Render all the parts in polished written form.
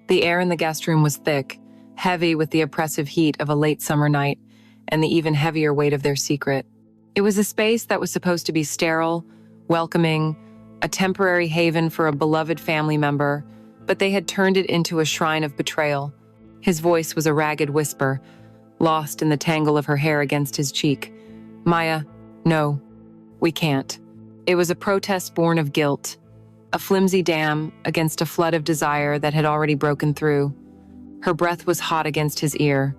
The air in the guest room was thick, heavy with the oppressive heat of a late summer night and the even heavier weight of their secret. It was a space that was supposed to be sterile, welcoming, a temporary haven for a beloved family member, but they had turned it into a shrine of betrayal. His voice was a ragged whisper, lost in the tangle of her hair against his cheek. "Maya, no, we can't." It was a protest born of guilt, a flimsy dam against a flood of desire that had already broken through. Her breath was hot against his ear,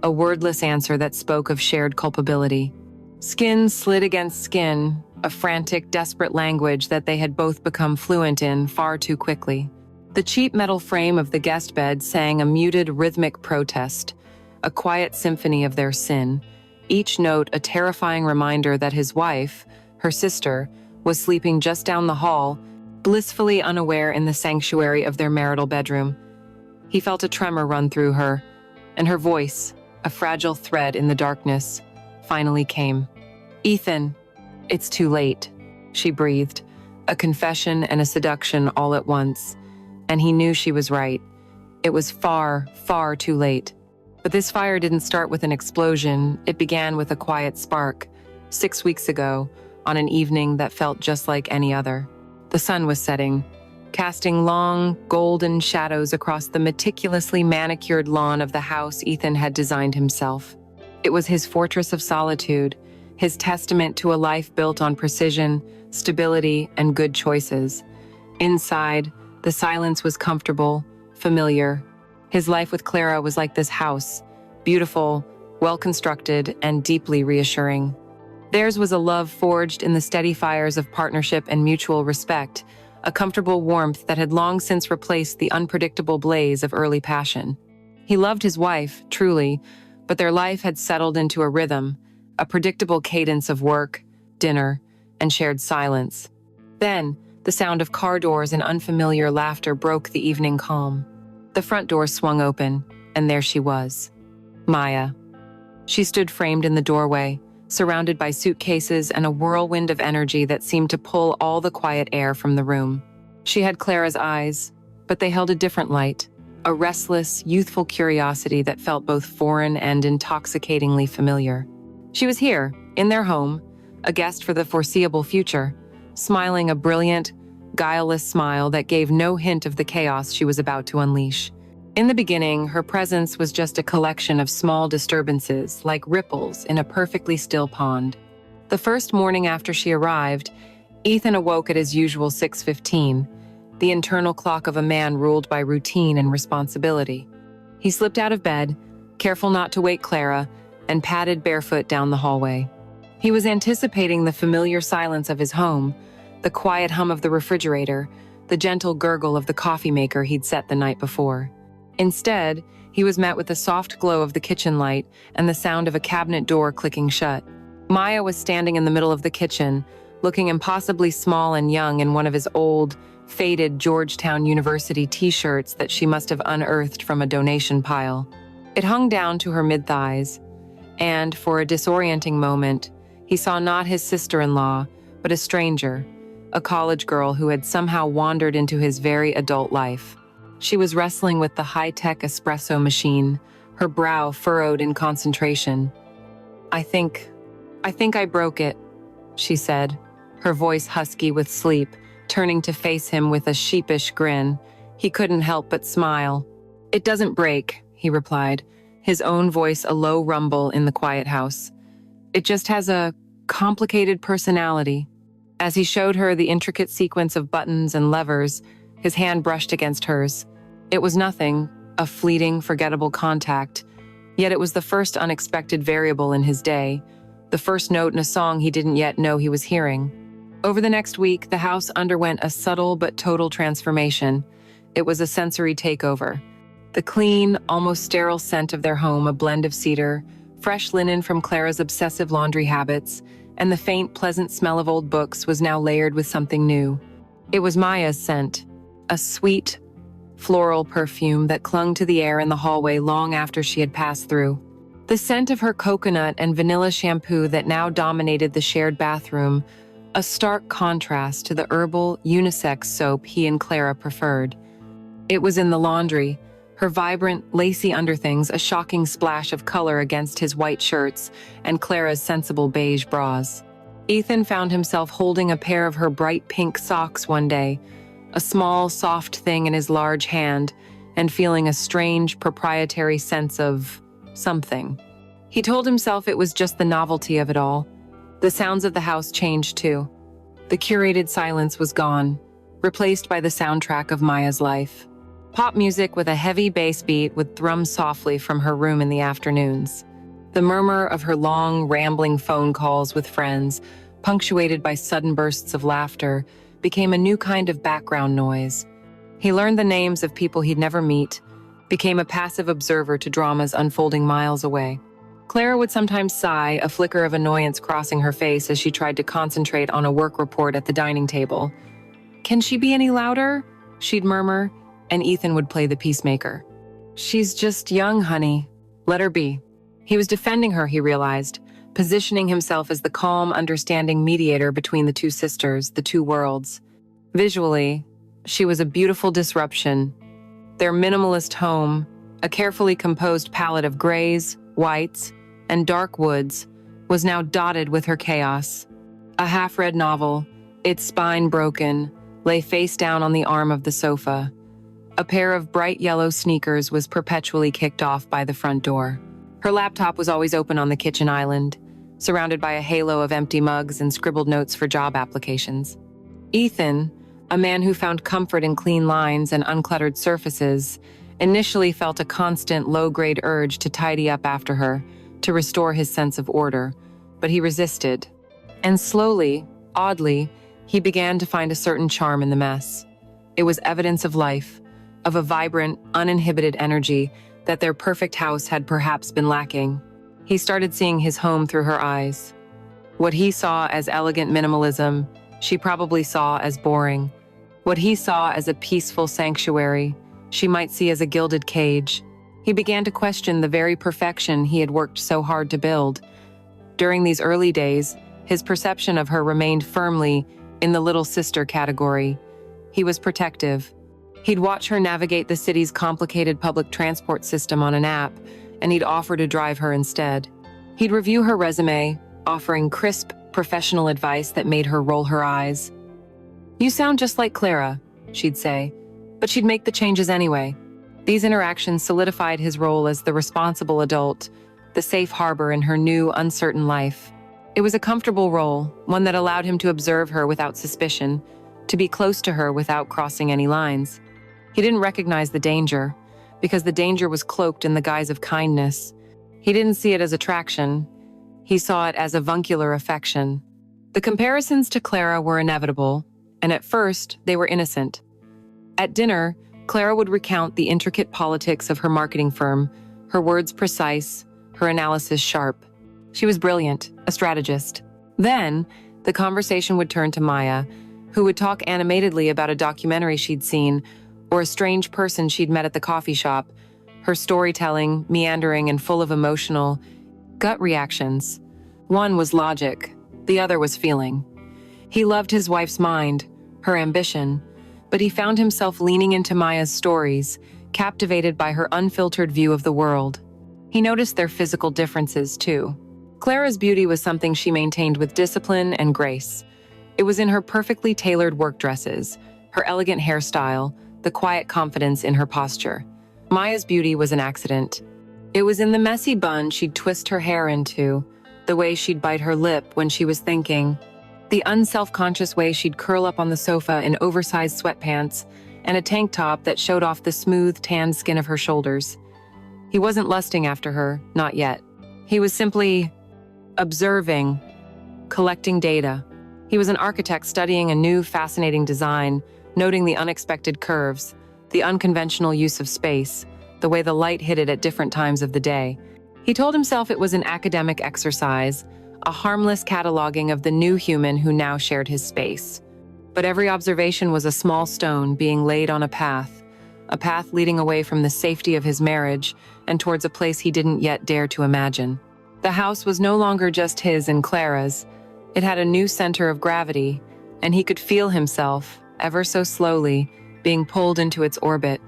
a wordless answer that spoke of shared culpability. Skin slid against skin, a frantic, desperate language that they had both become fluent in far too quickly. The cheap metal frame of the guest bed sang a muted, rhythmic protest, a quiet symphony of their sin, each note a terrifying reminder that his wife, her sister, was sleeping just down the hall, blissfully unaware in the sanctuary of their marital bedroom. He felt a tremor run through her, and her voice, a fragile thread in the darkness, finally came. "Ethan, it's too late," she breathed, a confession and a seduction all at once, and he knew she was right. It was far, far too late. But this fire didn't start with an explosion, it began with a quiet spark, 6 weeks ago, on an evening that felt just like any other. The sun was setting, casting long, golden shadows across the meticulously manicured lawn of the house Ethan had designed himself. It was his fortress of solitude, his testament to a life built on precision, stability, and good choices. Inside, the silence was comfortable, familiar. His life with Clara was like this house, beautiful, well-constructed, and deeply reassuring. Theirs was a love forged in the steady fires of partnership and mutual respect, a comfortable warmth that had long since replaced the unpredictable blaze of early passion. He loved his wife, truly, but their life had settled into a rhythm, a predictable cadence of work, dinner, and shared silence. Then, the sound of car doors and unfamiliar laughter broke the evening calm. The front door swung open, and there she was, Maya. She stood framed in the doorway, surrounded by suitcases and a whirlwind of energy that seemed to pull all the quiet air from the room. She had Clara's eyes, but they held a different light, a restless, youthful curiosity that felt both foreign and intoxicatingly familiar. She was here, in their home, a guest for the foreseeable future, smiling a brilliant, guileless smile that gave no hint of the chaos she was about to unleash. In the beginning, her presence was just a collection of small disturbances, like ripples in a perfectly still pond. The first morning after she arrived, Ethan awoke at his usual 6:15, the internal clock of a man ruled by routine and responsibility. He slipped out of bed, careful not to wake Clara, and padded barefoot down the hallway. He was anticipating the familiar silence of his home, the quiet hum of the refrigerator, the gentle gurgle of the coffee maker he'd set the night before. Instead, he was met with the soft glow of the kitchen light and the sound of a cabinet door clicking shut. Maya was standing in the middle of the kitchen, looking impossibly small and young in one of his old, faded Georgetown University t-shirts that she must have unearthed from a donation pile. It hung down to her mid-thighs, and for a disorienting moment, he saw not his sister-in-law, but a stranger, a college girl who had somehow wandered into his very adult life. She was wrestling with the high-tech espresso machine, her brow furrowed in concentration. I think I broke it," she said, her voice husky with sleep, turning to face him with a sheepish grin. He couldn't help but smile. "It doesn't break," he replied, his own voice a low rumble in the quiet house. "It just has a complicated personality." As he showed her the intricate sequence of buttons and levers, his hand brushed against hers. It was nothing, a fleeting, forgettable contact, yet it was the first unexpected variable in his day, the first note in a song he didn't yet know he was hearing. Over the next week, the house underwent a subtle but total transformation. It was a sensory takeover. The clean, almost sterile scent of their home, a blend of cedar, fresh linen from Clara's obsessive laundry habits, and the faint, pleasant smell of old books was now layered with something new. It was Maya's scent, a sweet, floral perfume that clung to the air in the hallway long after she had passed through. The scent of her coconut and vanilla shampoo that now dominated the shared bathroom, a stark contrast to the herbal, unisex soap he and Clara preferred. It was in the laundry, her vibrant, lacy underthings a shocking splash of color against his white shirts and Clara's sensible beige bras. Ethan found himself holding a pair of her bright pink socks one day, a small, soft thing in his large hand, and feeling a strange, proprietary sense of something. He told himself it was just the novelty of it all. The sounds of the house changed too. The curated silence was gone, replaced by the soundtrack of Maya's life. Pop music with a heavy bass beat would thrum softly from her room in the afternoons. The murmur of her long, rambling phone calls with friends, punctuated by sudden bursts of laughter, became a new kind of background noise. He learned the names of people he'd never meet, became a passive observer to dramas unfolding miles away. Clara would sometimes sigh, a flicker of annoyance crossing her face as she tried to concentrate on a work report at the dining table. "Can she be any louder?" she'd murmur, and Ethan would play the peacemaker. "She's just young, honey. Let her be." He was defending her, he realized, positioning himself as the calm, understanding mediator between the two sisters, the two worlds. Visually, she was a beautiful disruption. Their minimalist home, a carefully composed palette of grays, whites, and dark woods, was now dotted with her chaos. A half-read novel, its spine broken, lay face down on the arm of the sofa. A pair of bright yellow sneakers was perpetually kicked off by the front door. Her laptop was always open on the kitchen island, surrounded by a halo of empty mugs and scribbled notes for job applications. Ethan, a man who found comfort in clean lines and uncluttered surfaces, initially felt a constant low-grade urge to tidy up after her, to restore his sense of order, but he resisted. And slowly, oddly, he began to find a certain charm in the mess. It was evidence of life, of a vibrant, uninhibited energy that their perfect house had perhaps been lacking. He started seeing his home through her eyes. What he saw as elegant minimalism, she probably saw as boring. What he saw as a peaceful sanctuary, she might see as a gilded cage. He began to question the very perfection he had worked so hard to build. During these early days, his perception of her remained firmly in the little sister category. He was protective. He'd watch her navigate the city's complicated public transport system on an app, and he'd offer to drive her instead. He'd review her resume, offering crisp, professional advice that made her roll her eyes. "You sound just like Clara," she'd say, but she'd make the changes anyway. These interactions solidified his role as the responsible adult, the safe harbor in her new, uncertain life. It was a comfortable role, one that allowed him to observe her without suspicion, to be close to her without crossing any lines. He didn't recognize the danger, because the danger was cloaked in the guise of kindness. He didn't see it as attraction. He saw it as avuncular affection. The comparisons to Clara were inevitable, and at first, they were innocent. At dinner, Clara would recount the intricate politics of her marketing firm, her words precise, her analysis sharp. She was brilliant, a strategist. Then, the conversation would turn to Maya, who would talk animatedly about a documentary she'd seen or a strange person she'd met at the coffee shop, her storytelling meandering and full of emotional gut reactions. One was logic, the other was feeling. He loved his wife's mind, her ambition, but he found himself leaning into Maya's stories, captivated by her unfiltered view of the world. He noticed their physical differences, too. Clara's beauty was something she maintained with discipline and grace. It was in her perfectly tailored work dresses, her elegant hairstyle, the quiet confidence in her posture. Maya's beauty was an accident. It was in the messy bun she'd twist her hair into, the way she'd bite her lip when she was thinking, the unself-conscious way she'd curl up on the sofa in oversized sweatpants and a tank top that showed off the smooth, tanned skin of her shoulders. He wasn't lusting after her, not yet. He was simply observing, collecting data. He was an architect studying a new, fascinating design, noting the unexpected curves, the unconventional use of space, the way the light hit it at different times of the day. He told himself it was an academic exercise, a harmless cataloging of the new human who now shared his space. But every observation was a small stone being laid on a path leading away from the safety of his marriage and towards a place he didn't yet dare to imagine. The house was no longer just his and Clara's. It had a new center of gravity, and he could feel himself, ever so slowly, being pulled into its orbit.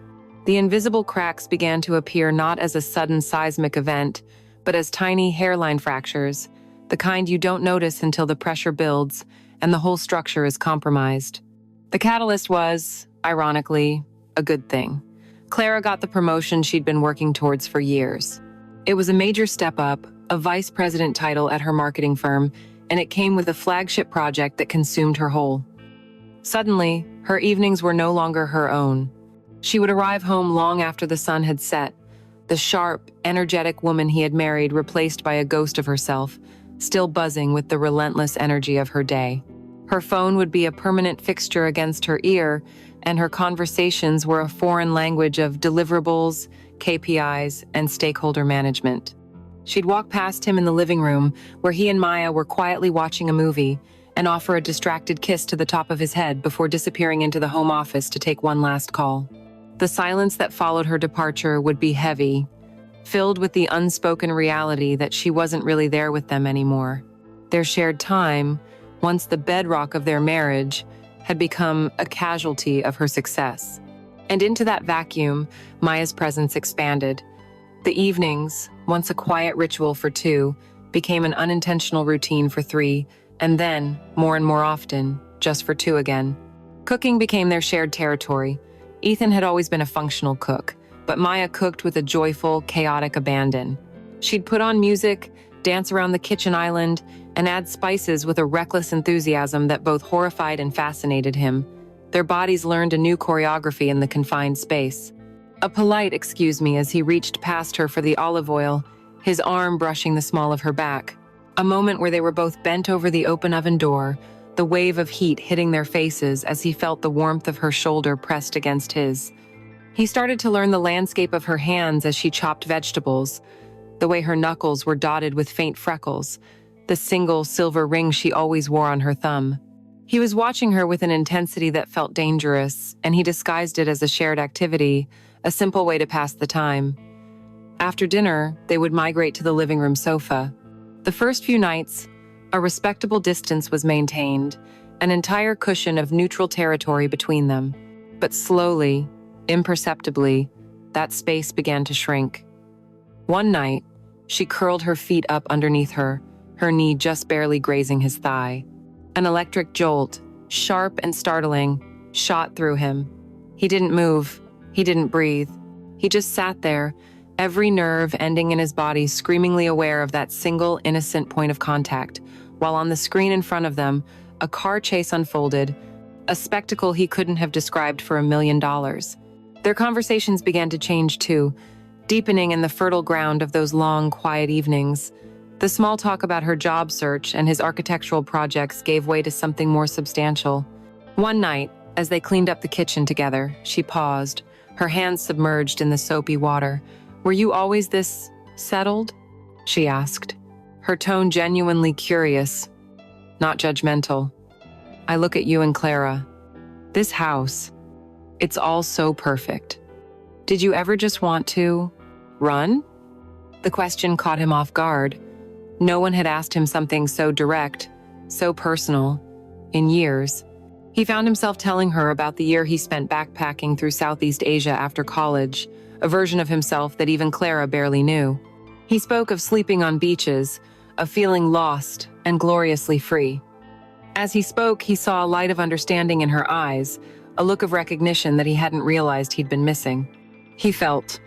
The invisible cracks began to appear not as a sudden seismic event, but as tiny hairline fractures, the kind you don't notice until the pressure builds and the whole structure is compromised. The catalyst was, ironically, a good thing. Clara got the promotion she'd been working towards for years. It was a major step up, a vice president title at her marketing firm, and it came with a flagship project that consumed her whole. Suddenly, her evenings were no longer her own. She would arrive home long after the sun had set, the sharp, energetic woman he had married replaced by a ghost of herself, still buzzing with the relentless energy of her day. Her phone would be a permanent fixture against her ear, and her conversations were a foreign language of deliverables, KPIs, and stakeholder management. She'd walk past him in the living room, where he and Maya were quietly watching a movie, and offer a distracted kiss to the top of his head before disappearing into the home office to take one last call. The silence that followed her departure would be heavy, filled with the unspoken reality that she wasn't really there with them anymore. Their shared time, once the bedrock of their marriage, had become a casualty of her success. And into that vacuum, Maya's presence expanded. The evenings, once a quiet ritual for two, became an unintentional routine for three, and then, more and more often, just for two again. Cooking became their shared territory. Ethan had always been a functional cook, but Maya cooked with a joyful, chaotic abandon. She'd put on music, dance around the kitchen island, and add spices with a reckless enthusiasm that both horrified and fascinated him. Their bodies learned a new choreography in the confined space. A polite "excuse me" as he reached past her for the olive oil, his arm brushing the small of her back. A moment where they were both bent over the open oven door, the wave of heat hitting their faces as he felt the warmth of her shoulder pressed against his. He started to learn the landscape of her hands as she chopped vegetables, the way her knuckles were dotted with faint freckles, the single silver ring she always wore on her thumb. He was watching her with an intensity that felt dangerous, and he disguised it as a shared activity, a simple way to pass the time. After dinner, they would migrate to the living room sofa. The first few nights, a respectable distance was maintained, an entire cushion of neutral territory between them. But slowly, imperceptibly, that space began to shrink. One night, she curled her feet up underneath her knee just barely grazing his thigh. An electric jolt, sharp and startling, shot through him. He didn't move. He didn't breathe. He just sat there, every nerve ending in his body screamingly aware of that single innocent point of contact, while on the screen in front of them, a car chase unfolded, a spectacle he couldn't have described for $1 million. Their conversations began to change too, deepening in the fertile ground of those long, quiet evenings. The small talk about her job search and his architectural projects gave way to something more substantial. One night, as they cleaned up the kitchen together, she paused, her hands submerged in the soapy water. "Were you always this settled?" she asked, her tone genuinely curious, not judgmental. "I look at you and Clara. This house, it's all so perfect. Did you ever just want to run?" The question caught him off guard. No one had asked him something so direct, so personal, in years. He found himself telling her about the year he spent backpacking through Southeast Asia after college, a version of himself that even Clara barely knew. He spoke of sleeping on beaches, of feeling lost and gloriously free. As he spoke, he saw a light of understanding in her eyes, a look of recognition that he hadn't realized he'd been missing. He felt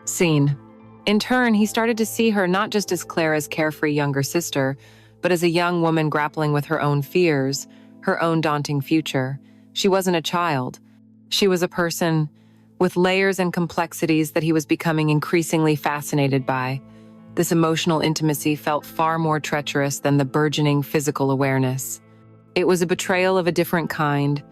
seen. In turn, he started to see her not just as Clara's carefree younger sister, but as a young woman grappling with her own fears, her own daunting future. She wasn't a child. She was a person with layers and complexities that he was becoming increasingly fascinated by. This emotional intimacy felt far more treacherous than the burgeoning physical awareness. It was a betrayal of a different kind,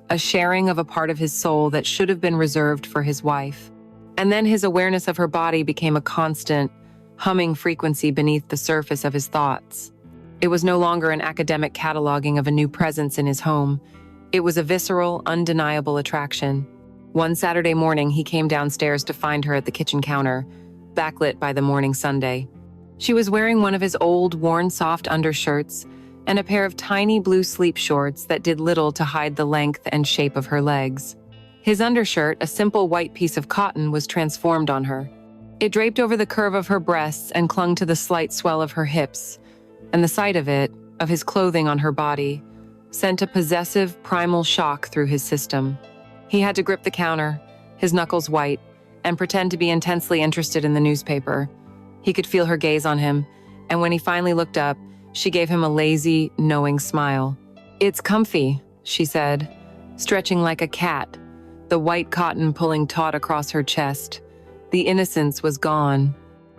a sharing of a part of his soul that should have been reserved for his wife. And then his awareness of her body became a constant, humming frequency beneath the surface of his thoughts. It was no longer an academic cataloging of a new presence in his home. It was a visceral, undeniable attraction. One Saturday morning, he came downstairs to find her at the kitchen counter, backlit by the morning sunday. She was wearing one of his old, worn soft undershirts and a pair of tiny blue sleep shorts that did little to hide the length and shape of her legs. His undershirt, a simple white piece of cotton, was transformed on her. It draped over the curve of her breasts and clung to the slight swell of her hips, and the sight of it, of his clothing on her body, sent a possessive, primal shock through his system. He had to grip the counter, his knuckles white, and pretend to be intensely interested in the newspaper. He could feel her gaze on him, and when he finally looked up, she gave him a lazy, knowing smile. "It's comfy," she said, stretching like a cat, the white cotton pulling taut across her chest. The innocence was gone.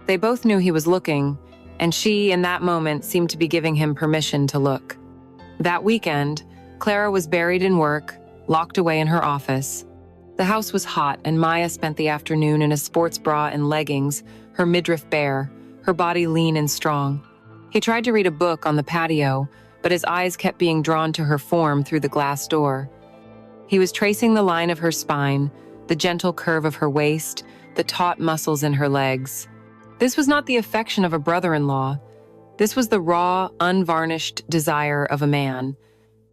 They both knew he was looking, and she, in that moment, seemed to be giving him permission to look. That weekend, Clara was buried in work, locked away in her office. The house was hot, and Maya spent the afternoon in a sports bra and leggings, her midriff bare, her body lean and strong. He tried to read a book on the patio, but his eyes kept being drawn to her form through the glass door. He was tracing the line of her spine, the gentle curve of her waist, the taut muscles in her legs. This was not the affection of a brother-in-law. This was the raw, unvarnished desire of a man.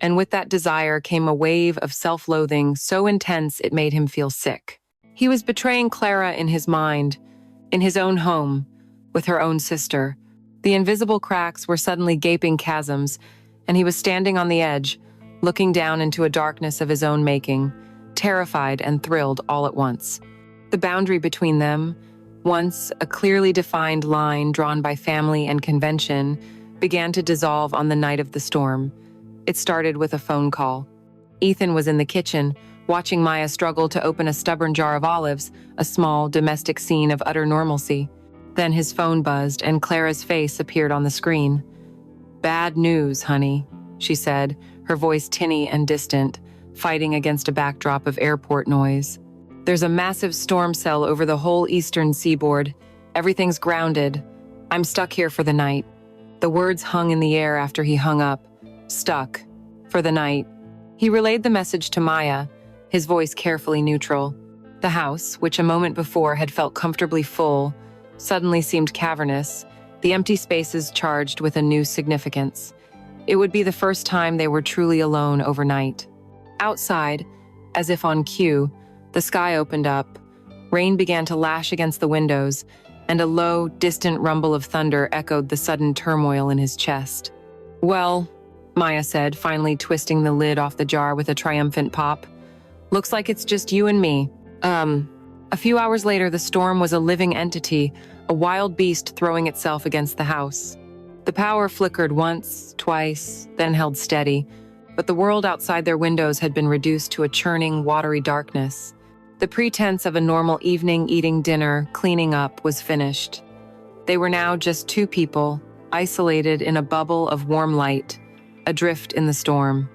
And with that desire came a wave of self-loathing so intense it made him feel sick. He was betraying Clara in his mind, in his own home, with her own sister. The invisible cracks were suddenly gaping chasms, and he was standing on the edge, looking down into a darkness of his own making, terrified and thrilled all at once. The boundary between them, once a clearly defined line drawn by family and convention, began to dissolve on the night of the storm. It started with a phone call. Ethan was in the kitchen, watching Maya struggle to open a stubborn jar of olives, a small, domestic scene of utter normalcy. Then his phone buzzed, and Clara's face appeared on the screen. "Bad news, honey," she said, her voice tinny and distant, fighting against a backdrop of airport noise. "There's a massive storm cell over the whole eastern seaboard. Everything's grounded. I'm stuck here for the night." The words hung in the air after he hung up. Stuck. For the night. He relayed the message to Maya, his voice carefully neutral. The house, which a moment before had felt comfortably full, suddenly seemed cavernous, the empty spaces charged with a new significance. It would be the first time they were truly alone overnight. Outside, as if on cue, the sky opened up, rain began to lash against the windows, and a low, distant rumble of thunder echoed the sudden turmoil in his chest. "Well," Maya said, finally twisting the lid off the jar with a triumphant pop, "looks like it's just you and me." A few hours later, the storm was a living entity, a wild beast throwing itself against the house. The power flickered once, twice, then held steady, but the world outside their windows had been reduced to a churning, watery darkness. The pretense of a normal evening eating dinner, cleaning up, was finished. They were now just two people, isolated in a bubble of warm light, adrift in the storm.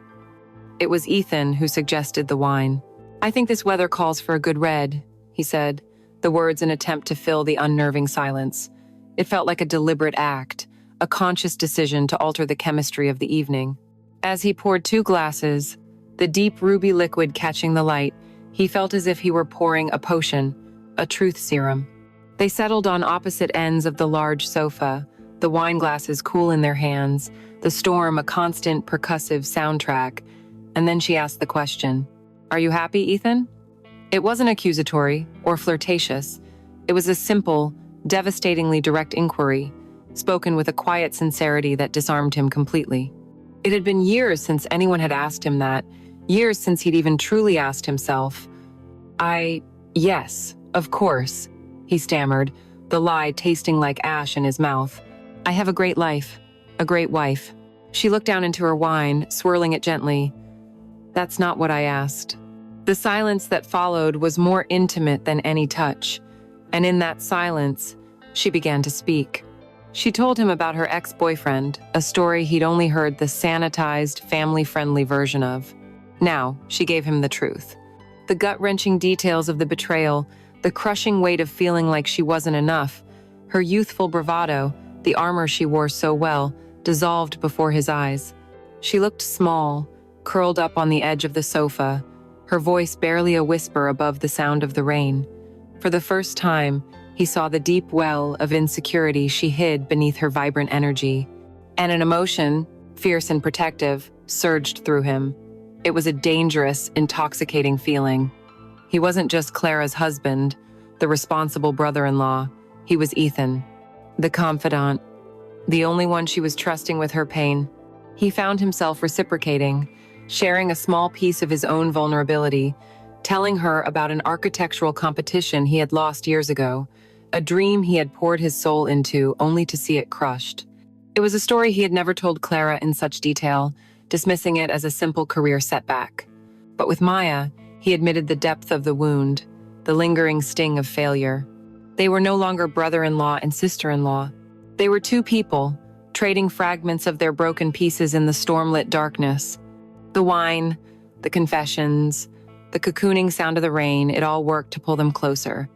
It was Ethan who suggested the wine. "I think this weather calls for a good red," he said, the words an attempt to fill the unnerving silence. It felt like a deliberate act, a conscious decision to alter the chemistry of the evening. As he poured two glasses, the deep ruby liquid catching the light, he felt as if he were pouring a potion, a truth serum. They settled on opposite ends of the large sofa, the wine glasses cool in their hands, the storm a constant percussive soundtrack, and then she asked the question, "Are you happy, Ethan?" It wasn't accusatory or flirtatious. It was a simple, devastatingly direct inquiry, spoken with a quiet sincerity that disarmed him completely. It had been years since anyone had asked him that, years since he'd even truly asked himself. Yes, of course," he stammered, the lie tasting like ash in his mouth. "I have a great life, a great wife." She looked down into her wine, swirling it gently. "That's not what I asked." The silence that followed was more intimate than any touch, and in that silence, she began to speak. She told him about her ex-boyfriend, a story he'd only heard the sanitized, family-friendly version of. Now, she gave him the truth. The gut-wrenching details of the betrayal, the crushing weight of feeling like she wasn't enough, her youthful bravado, the armor she wore so well, dissolved before his eyes. She looked small, curled up on the edge of the sofa, her voice barely a whisper above the sound of the rain. For the first time, he saw the deep well of insecurity she hid beneath her vibrant energy. And an emotion, fierce and protective, surged through him. It was a dangerous, intoxicating feeling. He wasn't just Clara's husband, the responsible brother-in-law. He was Ethan, the confidant, the only one she was trusting with her pain. He found himself reciprocating, sharing a small piece of his own vulnerability, telling her about an architectural competition he had lost years ago, a dream he had poured his soul into only to see it crushed. It was a story he had never told Clara in such detail, dismissing it as a simple career setback. But with Maya, he admitted the depth of the wound, the lingering sting of failure. They were no longer brother-in-law and sister-in-law. They were two people, trading fragments of their broken pieces in the storm-lit darkness. The wine, the confessions, the cocooning sound of the rain, it all worked to pull them closer.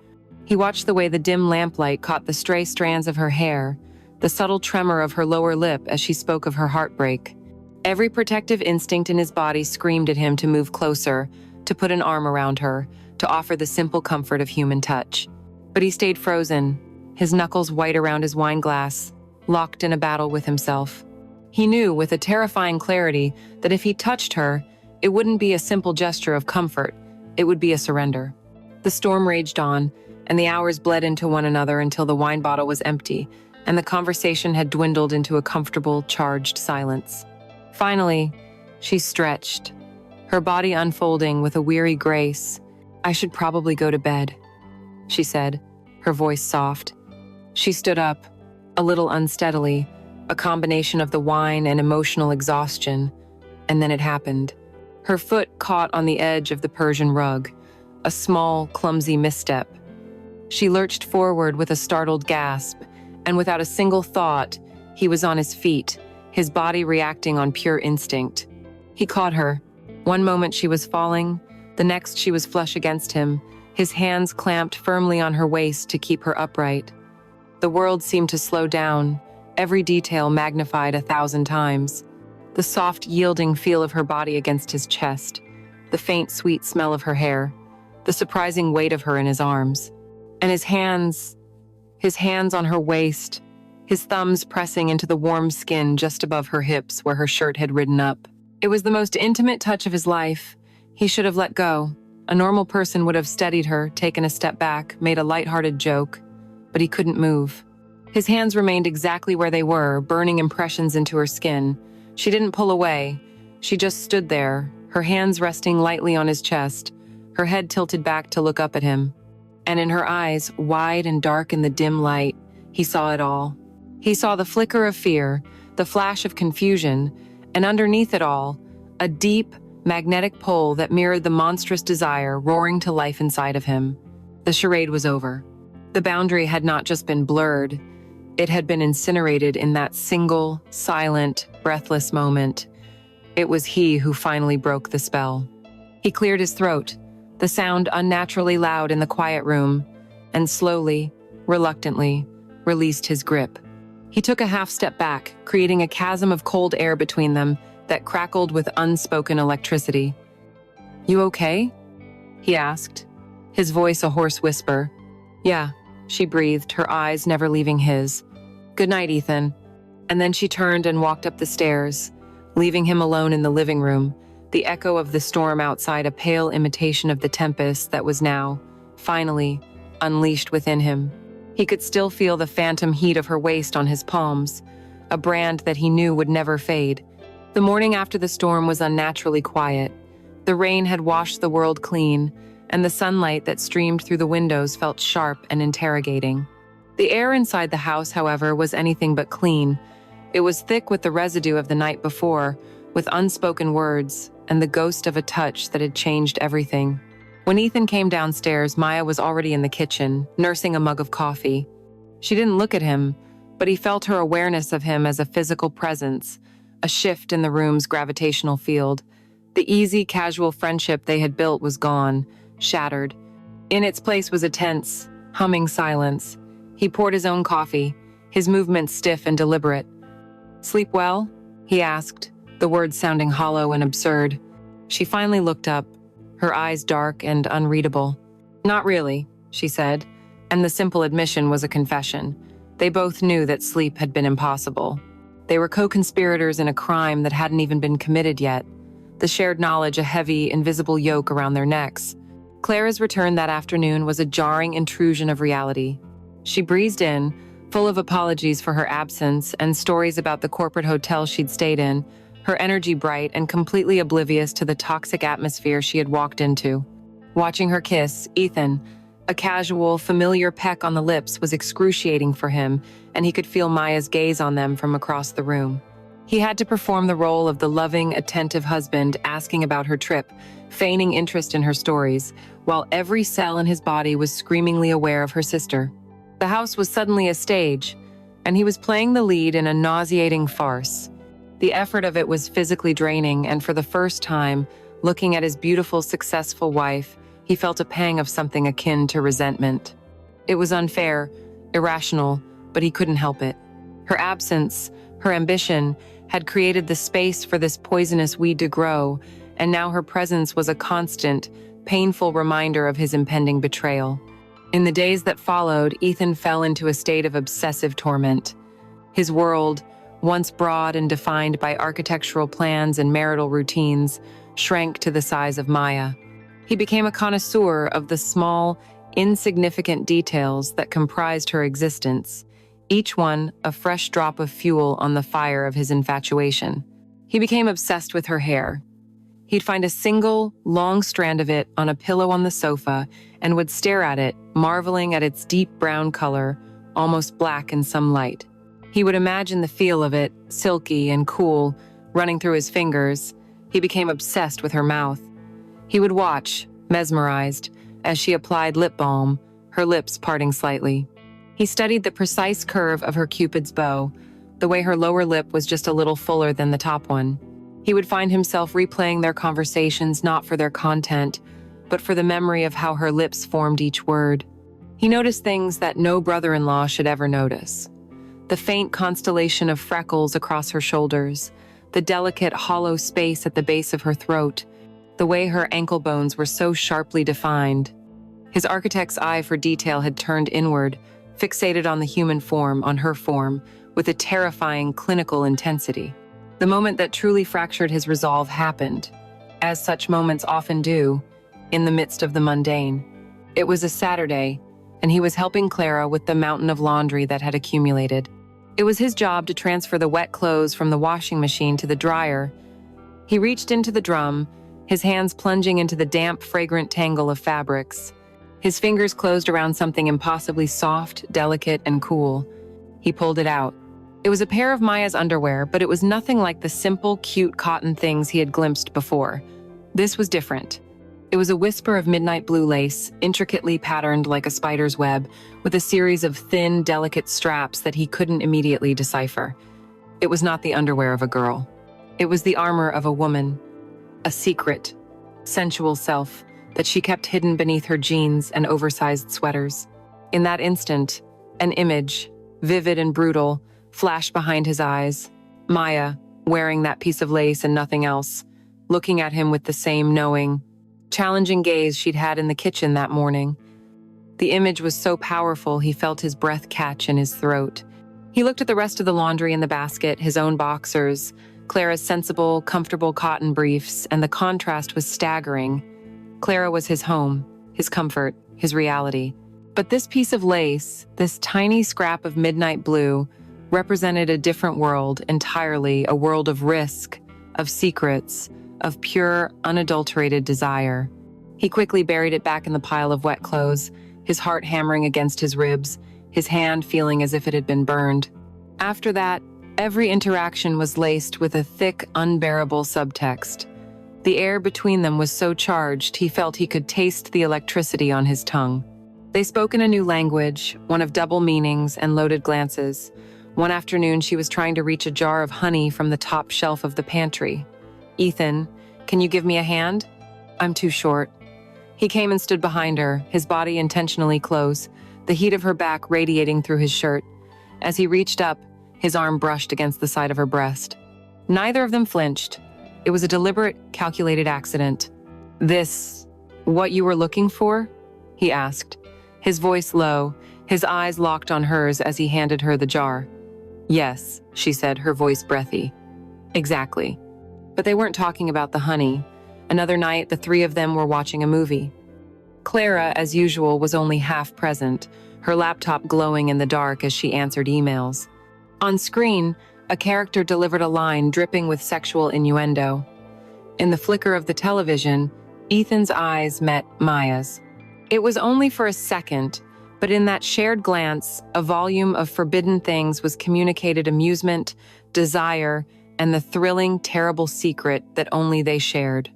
He watched the way the dim lamplight caught the stray strands of her hair, the subtle tremor of her lower lip as she spoke of her heartbreak. Every protective instinct in his body screamed at him to move closer, to put an arm around her, to offer the simple comfort of human touch. But he stayed frozen, his knuckles white around his wine glass, locked in a battle with himself. He knew with a terrifying clarity that if he touched her, it wouldn't be a simple gesture of comfort, it would be a surrender. The storm raged on, and the hours bled into one another until the wine bottle was empty, and the conversation had dwindled into a comfortable, charged silence. Finally, she stretched, her body unfolding with a weary grace. "I should probably go to bed," she said, her voice soft. She stood up, a little unsteadily, a combination of the wine and emotional exhaustion, and then it happened. Her foot caught on the edge of the Persian rug, a small, clumsy misstep. She lurched forward with a startled gasp, and without a single thought, he was on his feet, his body reacting on pure instinct. He caught her. One moment she was falling, the next she was flush against him, his hands clamped firmly on her waist to keep her upright. The world seemed to slow down, every detail magnified 1,000 times. The soft, yielding feel of her body against his chest, the faint, sweet smell of her hair, the surprising weight of her in his arms. And his hands on her waist, his thumbs pressing into the warm skin just above her hips where her shirt had ridden up. It was the most intimate touch of his life. He should have let go. A normal person would have steadied her, taken a step back, made a lighthearted joke, but he couldn't move. His hands remained exactly where they were, burning impressions into her skin. She didn't pull away. She just stood there, her hands resting lightly on his chest, her head tilted back to look up at him. And in her eyes, wide and dark in the dim light, he saw it all. He saw the flicker of fear, the flash of confusion, and underneath it all, a deep, magnetic pull that mirrored the monstrous desire roaring to life inside of him. The charade was over. The boundary had not just been blurred, it had been incinerated in that single, silent, breathless moment. It was he who finally broke the spell. He cleared his throat, the sound unnaturally loud in the quiet room, and slowly, reluctantly, released his grip. He took a half step back, creating a chasm of cold air between them that crackled with unspoken electricity. "You okay?" he asked, his voice a hoarse whisper. "Yeah," she breathed, her eyes never leaving his. "Good night, Ethan." And then she turned and walked up the stairs, leaving him alone in the living room, the echo of the storm outside a pale imitation of the tempest that was now, finally, unleashed within him. He could still feel the phantom heat of her waist on his palms, a brand that he knew would never fade. The morning after the storm was unnaturally quiet. The rain had washed the world clean, and the sunlight that streamed through the windows felt sharp and interrogating. The air inside the house, however, was anything but clean. It was thick with the residue of the night before, with unspoken words, and the ghost of a touch that had changed everything. When Ethan came downstairs, Maya was already in the kitchen, nursing a mug of coffee. She didn't look at him, but he felt her awareness of him as a physical presence, a shift in the room's gravitational field. The easy, casual friendship they had built was gone, shattered. In its place was a tense, humming silence. He poured his own coffee, his movements stiff and deliberate. "Sleep well?" he asked, the words sounding hollow and absurd. She finally looked up, her eyes dark and unreadable. "Not really," she said, and the simple admission was a confession. They both knew that sleep had been impossible. They were co-conspirators in a crime that hadn't even been committed yet, the shared knowledge a heavy, invisible yoke around their necks. Clara's return that afternoon was a jarring intrusion of reality. She breezed in, full of apologies for her absence and stories about the corporate hotel she'd stayed in, her energy bright and completely oblivious to the toxic atmosphere she had walked into. Watching her kiss, Ethan, a casual, familiar peck on the lips was excruciating for him, and he could feel Maya's gaze on them from across the room. He had to perform the role of the loving, attentive husband asking about her trip, feigning interest in her stories, while every cell in his body was screamingly aware of her sister. The house was suddenly a stage, and he was playing the lead in a nauseating farce. The effort of it was physically draining, and for the first time, looking at his beautiful, successful wife, he felt a pang of something akin to resentment. It was unfair, irrational, but he couldn't help it. Her absence, her ambition, had created the space for this poisonous weed to grow, and now her presence was a constant, painful reminder of his impending betrayal. In the days that followed, Ethan fell into a state of obsessive torment. His world, once broad and defined by architectural plans and marital routines, shrank to the size of Maya. He became a connoisseur of the small, insignificant details that comprised her existence, each one a fresh drop of fuel on the fire of his infatuation. He became obsessed with her hair. He'd find a single, long strand of it on a pillow on the sofa and would stare at it, marveling at its deep brown color, almost black in some light. He would imagine the feel of it, silky and cool, running through his fingers. He became obsessed with her mouth. He would watch, mesmerized, as she applied lip balm, her lips parting slightly. He studied the precise curve of her Cupid's bow, the way her lower lip was just a little fuller than the top one. He would find himself replaying their conversations not for their content, but for the memory of how her lips formed each word. He noticed things that no brother-in-law should ever notice. The faint constellation of freckles across her shoulders, the delicate hollow space at the base of her throat, the way her ankle bones were so sharply defined. His architect's eye for detail had turned inward, fixated on the human form, on her form, with a terrifying clinical intensity. The moment that truly fractured his resolve happened, as such moments often do, in the midst of the mundane. It was a Saturday, and he was helping Clara with the mountain of laundry that had accumulated. It was his job to transfer the wet clothes from the washing machine to the dryer. He reached into the drum, his hands plunging into the damp, fragrant tangle of fabrics. His fingers closed around something impossibly soft, delicate, and cool. He pulled it out. It was a pair of Maya's underwear, but it was nothing like the simple, cute cotton things he had glimpsed before. This was different. It was a whisper of midnight blue lace, intricately patterned like a spider's web, with a series of thin, delicate straps that he couldn't immediately decipher. It was not the underwear of a girl. It was the armor of a woman, a secret, sensual self that she kept hidden beneath her jeans and oversized sweaters. In that instant, an image, vivid and brutal, flashed behind his eyes. Maya, wearing that piece of lace and nothing else, looking at him with the same knowing, challenging gaze she'd had in the kitchen that morning. The image was so powerful he felt his breath catch in his throat. He looked at the rest of the laundry in the basket, his own boxers, Clara's sensible, comfortable cotton briefs, and the contrast was staggering. Clara was his home, his comfort, his reality. But this piece of lace, this tiny scrap of midnight blue, represented a different world entirely, a world of risk, of secrets, of pure, unadulterated desire. He quickly buried it back in the pile of wet clothes, his heart hammering against his ribs, his hand feeling as if it had been burned. After that, every interaction was laced with a thick, unbearable subtext. The air between them was so charged he felt he could taste the electricity on his tongue. They spoke in a new language, one of double meanings and loaded glances. One afternoon, she was trying to reach a jar of honey from the top shelf of the pantry. "Ethan, can you give me a hand? I'm too short." He came and stood behind her, his body intentionally close, the heat of her back radiating through his shirt. As he reached up, his arm brushed against the side of her breast. Neither of them flinched. It was a deliberate, calculated accident. "This, what you were looking for?" he asked, his voice low, his eyes locked on hers as he handed her the jar. "Yes," she said, her voice breathy. "Exactly." But they weren't talking about the honey. Another night, the three of them were watching a movie. Clara, as usual, was only half present, her laptop glowing in the dark as she answered emails. On screen, a character delivered a line dripping with sexual innuendo. In the flicker of the television, Ethan's eyes met Maya's. It was only for a second, but in that shared glance, a volume of forbidden things was communicated: amusement, desire, and the thrilling, terrible secret that only they shared.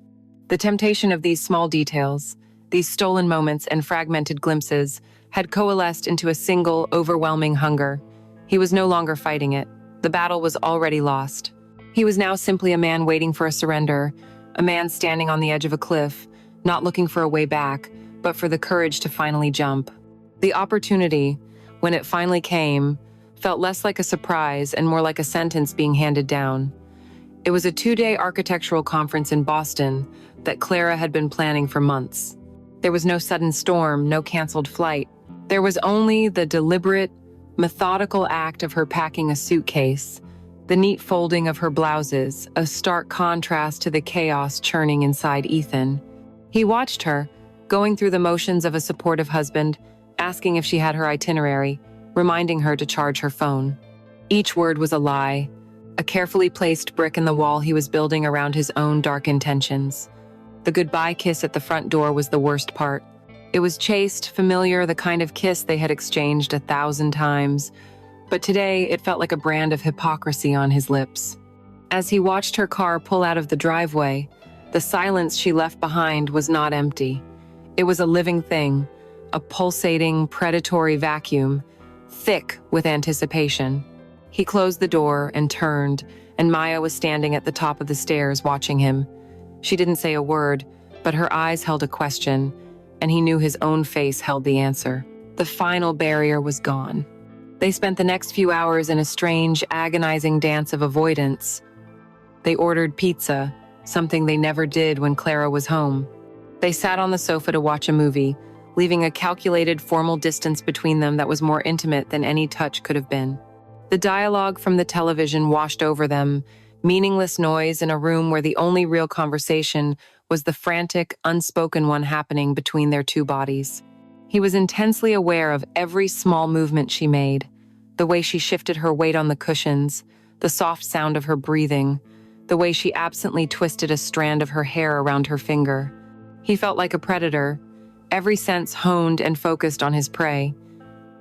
The temptation of these small details, these stolen moments and fragmented glimpses, had coalesced into a single, overwhelming hunger. He was no longer fighting it. The battle was already lost. He was now simply a man waiting for a surrender, a man standing on the edge of a cliff, not looking for a way back, but for the courage to finally jump. The opportunity, when it finally came, felt less like a surprise and more like a sentence being handed down. It was a 2-day architectural conference in Boston that Clara had been planning for months. There was no sudden storm, no canceled flight. There was only the deliberate, methodical act of her packing a suitcase, the neat folding of her blouses, a stark contrast to the chaos churning inside Ethan. He watched her, going through the motions of a supportive husband, asking if she had her itinerary, reminding her to charge her phone. Each word was a lie, a carefully placed brick in the wall he was building around his own dark intentions. The goodbye kiss at the front door was the worst part. It was chaste, familiar, the kind of kiss they had exchanged 1,000 times, but today it felt like a brand of hypocrisy on his lips. As he watched her car pull out of the driveway, the silence she left behind was not empty. It was a living thing, a pulsating, predatory vacuum, thick with anticipation. He closed the door and turned, and Maya was standing at the top of the stairs watching him. She didn't say a word, but her eyes held a question, and he knew his own face held the answer. The final barrier was gone. They spent the next few hours in a strange, agonizing dance of avoidance. They ordered pizza, something they never did when Clara was home. They sat on the sofa to watch a movie, leaving a calculated, formal distance between them that was more intimate than any touch could have been. The dialogue from the television washed over them, meaningless noise in a room where the only real conversation was the frantic, unspoken one happening between their two bodies. He was intensely aware of every small movement she made, the way she shifted her weight on the cushions, the soft sound of her breathing, the way she absently twisted a strand of her hair around her finger. He felt like a predator, every sense honed and focused on his prey.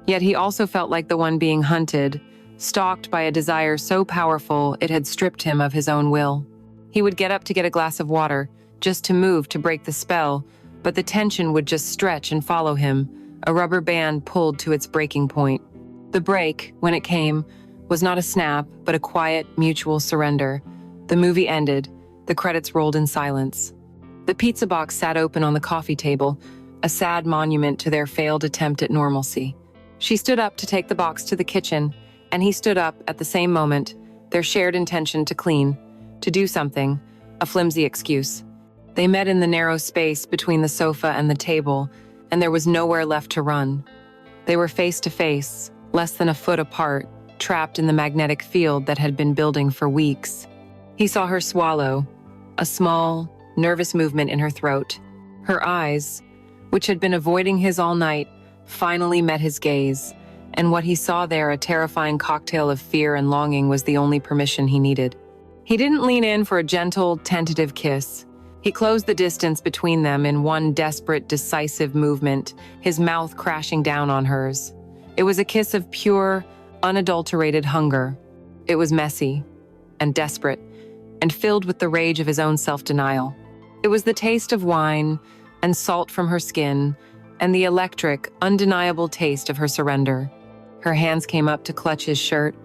Yet he also felt like the one being hunted, stalked by a desire so powerful it had stripped him of his own will. He would get up to get a glass of water, just to move to break the spell, but the tension would just stretch and follow him, a rubber band pulled to its breaking point. The break, when it came, was not a snap, but a quiet, mutual surrender. The movie ended. The credits rolled in silence. The pizza box sat open on the coffee table, a sad monument to their failed attempt at normalcy. She stood up to take the box to the kitchen, and he stood up at the same moment, their shared intention to clean, to do something, a flimsy excuse. They met in the narrow space between the sofa and the table, and there was nowhere left to run. They were face to face, less than a foot apart, trapped in the magnetic field that had been building for weeks. He saw her swallow, a small, nervous movement in her throat. Her eyes, which had been avoiding his all night, finally met his gaze, and what he saw there, a terrifying cocktail of fear and longing, was the only permission he needed. He didn't lean in for a gentle, tentative kiss. He closed the distance between them in one desperate, decisive movement, his mouth crashing down on hers. It was a kiss of pure, unadulterated hunger. It was messy and desperate and filled with the rage of his own self-denial. It was the taste of wine and salt from her skin and the electric, undeniable taste of her surrender. Her hands came up to clutch his shirt,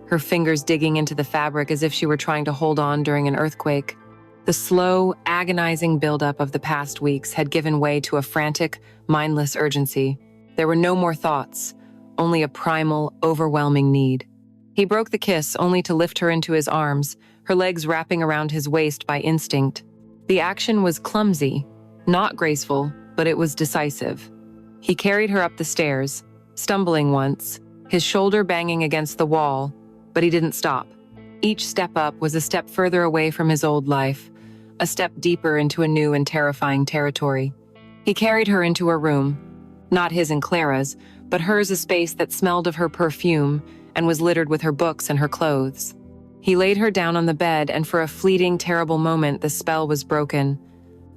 her fingers digging into the fabric as if she were trying to hold on during an earthquake. The slow, agonizing buildup of the past weeks had given way to a frantic, mindless urgency. There were no more thoughts, only a primal, overwhelming need. He broke the kiss only to lift her into his arms, her legs wrapping around his waist by instinct. The action was clumsy, not graceful, but it was decisive. He carried her up the stairs, stumbling once, his shoulder banging against the wall, but he didn't stop. Each step up was a step further away from his old life, a step deeper into a new and terrifying territory. He carried her into her room, not his and Clara's, but hers, a space that smelled of her perfume and was littered with her books and her clothes. He laid her down on the bed, and for a fleeting, terrible moment, the spell was broken.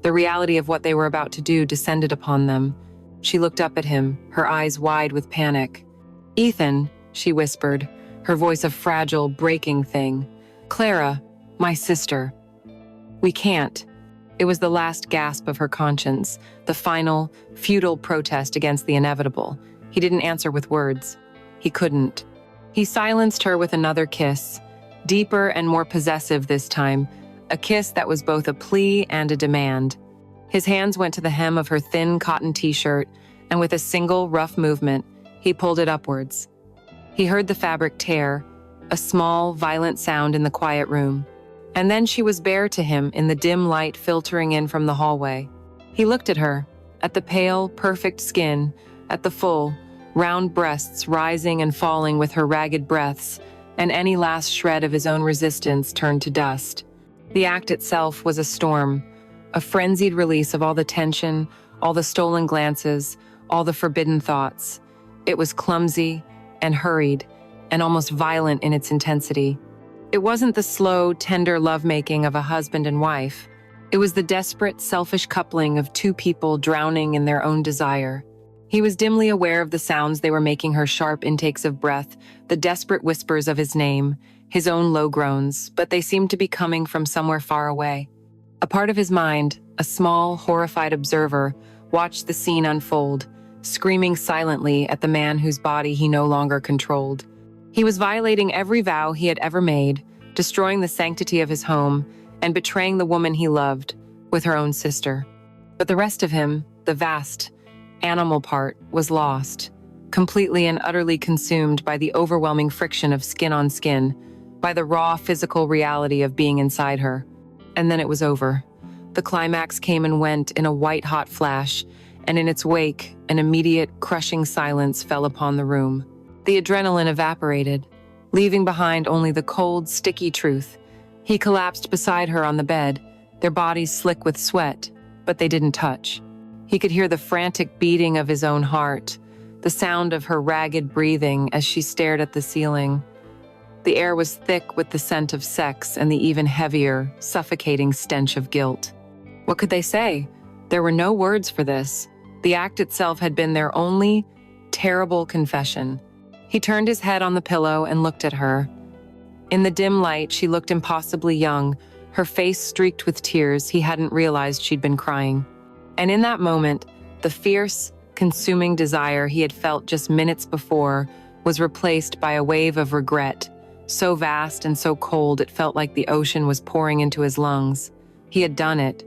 The reality of what they were about to do descended upon them. She looked up at him, her eyes wide with panic. "Ethan," she whispered, her voice a fragile, breaking thing. "Clara, my sister. We can't." It was the last gasp of her conscience, the final, futile protest against the inevitable. He didn't answer with words. He couldn't. He silenced her with another kiss, deeper and more possessive this time, a kiss that was both a plea and a demand. His hands went to the hem of her thin cotton t-shirt, and with a single rough movement, he pulled it upwards. He heard the fabric tear, a small, violent sound in the quiet room. And then she was bare to him in the dim light filtering in from the hallway. He looked at her, at the pale, perfect skin, at the full, round breasts rising and falling with her ragged breaths, and any last shred of his own resistance turned to dust. The act itself was a storm, a frenzied release of all the tension, all the stolen glances, all the forbidden thoughts. It was clumsy and hurried and almost violent in its intensity. It wasn't the slow, tender lovemaking of a husband and wife. It was the desperate, selfish coupling of two people drowning in their own desire. He was dimly aware of the sounds they were making, her sharp intakes of breath, the desperate whispers of his name, his own low groans, but they seemed to be coming from somewhere far away. A part of his mind, a small, horrified observer, watched the scene unfold, screaming silently at the man whose body he no longer controlled. He was violating every vow he had ever made, destroying the sanctity of his home, and betraying the woman he loved with her own sister. But the rest of him, the vast, animal part, was lost, completely and utterly consumed by the overwhelming friction of skin on skin, by the raw physical reality of being inside her. And then it was over. The climax came and went in a white-hot flash, and in its wake, an immediate, crushing silence fell upon the room. The adrenaline evaporated, leaving behind only the cold, sticky truth. He collapsed beside her on the bed, their bodies slick with sweat, but they didn't touch. He could hear the frantic beating of his own heart, the sound of her ragged breathing as she stared at the ceiling. The air was thick with the scent of sex and the even heavier, suffocating stench of guilt. What could they say? There were no words for this. The act itself had been their only terrible confession. He turned his head on the pillow and looked at her. In the dim light, she looked impossibly young, her face streaked with tears. He hadn't realized she'd been crying. And in that moment, the fierce, consuming desire he had felt just minutes before was replaced by a wave of regret, so vast and so cold it felt like the ocean was pouring into his lungs. He had done it.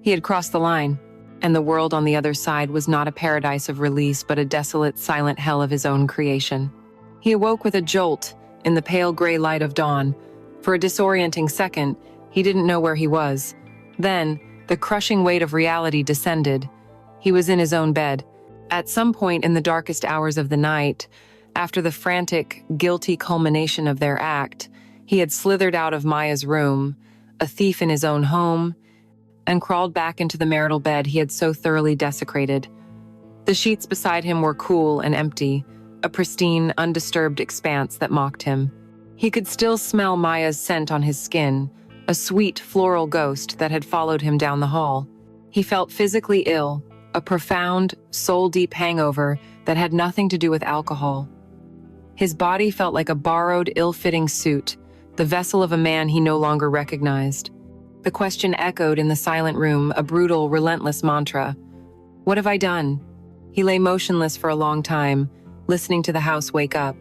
He had crossed the line, and the world on the other side was not a paradise of release but a desolate, silent hell of his own creation. He awoke with a jolt in the pale gray light of dawn. For a disorienting second, he didn't know where he was. Then, the crushing weight of reality descended. He was in his own bed. At some point in the darkest hours of the night, after the frantic, guilty culmination of their act, he had slithered out of Maya's room, a thief in his own home, and crawled back into the marital bed he had so thoroughly desecrated. The sheets beside him were cool and empty, a pristine, undisturbed expanse that mocked him. He could still smell Maya's scent on his skin, a sweet, floral ghost that had followed him down the hall. He felt physically ill, a profound, soul-deep hangover that had nothing to do with alcohol. His body felt like a borrowed, ill-fitting suit, the vessel of a man he no longer recognized. The question echoed in the silent room, a brutal, relentless mantra. What have I done? He lay motionless for a long time, listening to the house wake up.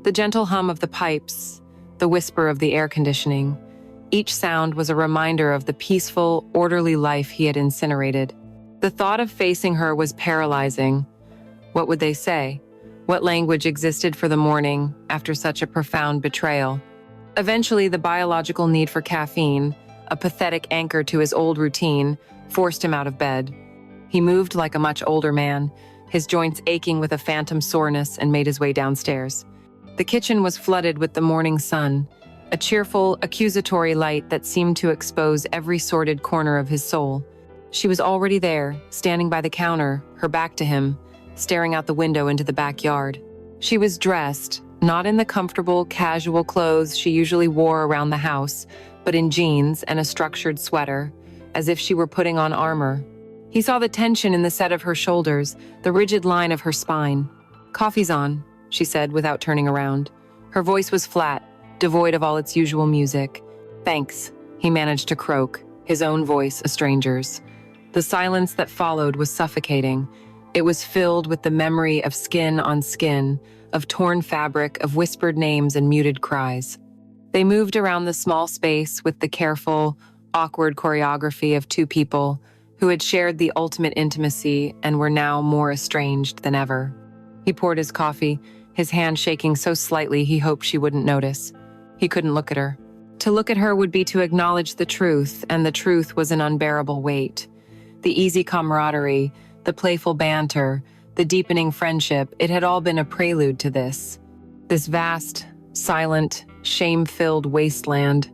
The gentle hum of the pipes, the whisper of the air conditioning. Each sound was a reminder of the peaceful, orderly life he had incinerated. The thought of facing her was paralyzing. What would they say? What language existed for the morning after such a profound betrayal? Eventually, the biological need for caffeine, a pathetic anchor to his old routine, forced him out of bed. He moved like a much older man, his joints aching with a phantom soreness, and made his way downstairs. The kitchen was flooded with the morning sun, a cheerful, accusatory light that seemed to expose every sordid corner of his soul. She was already there, standing by the counter, her back to him, staring out the window into the backyard. She was dressed, not in the comfortable, casual clothes she usually wore around the house, but in jeans and a structured sweater, as if she were putting on armor. He saw the tension in the set of her shoulders, the rigid line of her spine. "Coffee's on," she said without turning around. Her voice was flat, devoid of all its usual music. "Thanks," he managed to croak, his own voice a stranger's. The silence that followed was suffocating. It was filled with the memory of skin on skin, of torn fabric, of whispered names and muted cries. They moved around the small space with the careful, awkward choreography of two people who had shared the ultimate intimacy and were now more estranged than ever. He poured his coffee, his hand shaking so slightly he hoped she wouldn't notice. He couldn't look at her. To look at her would be to acknowledge the truth, and the truth was an unbearable weight. The easy camaraderie, the playful banter, the deepening friendship, it had all been a prelude to this. This vast, silent, shame-filled wasteland.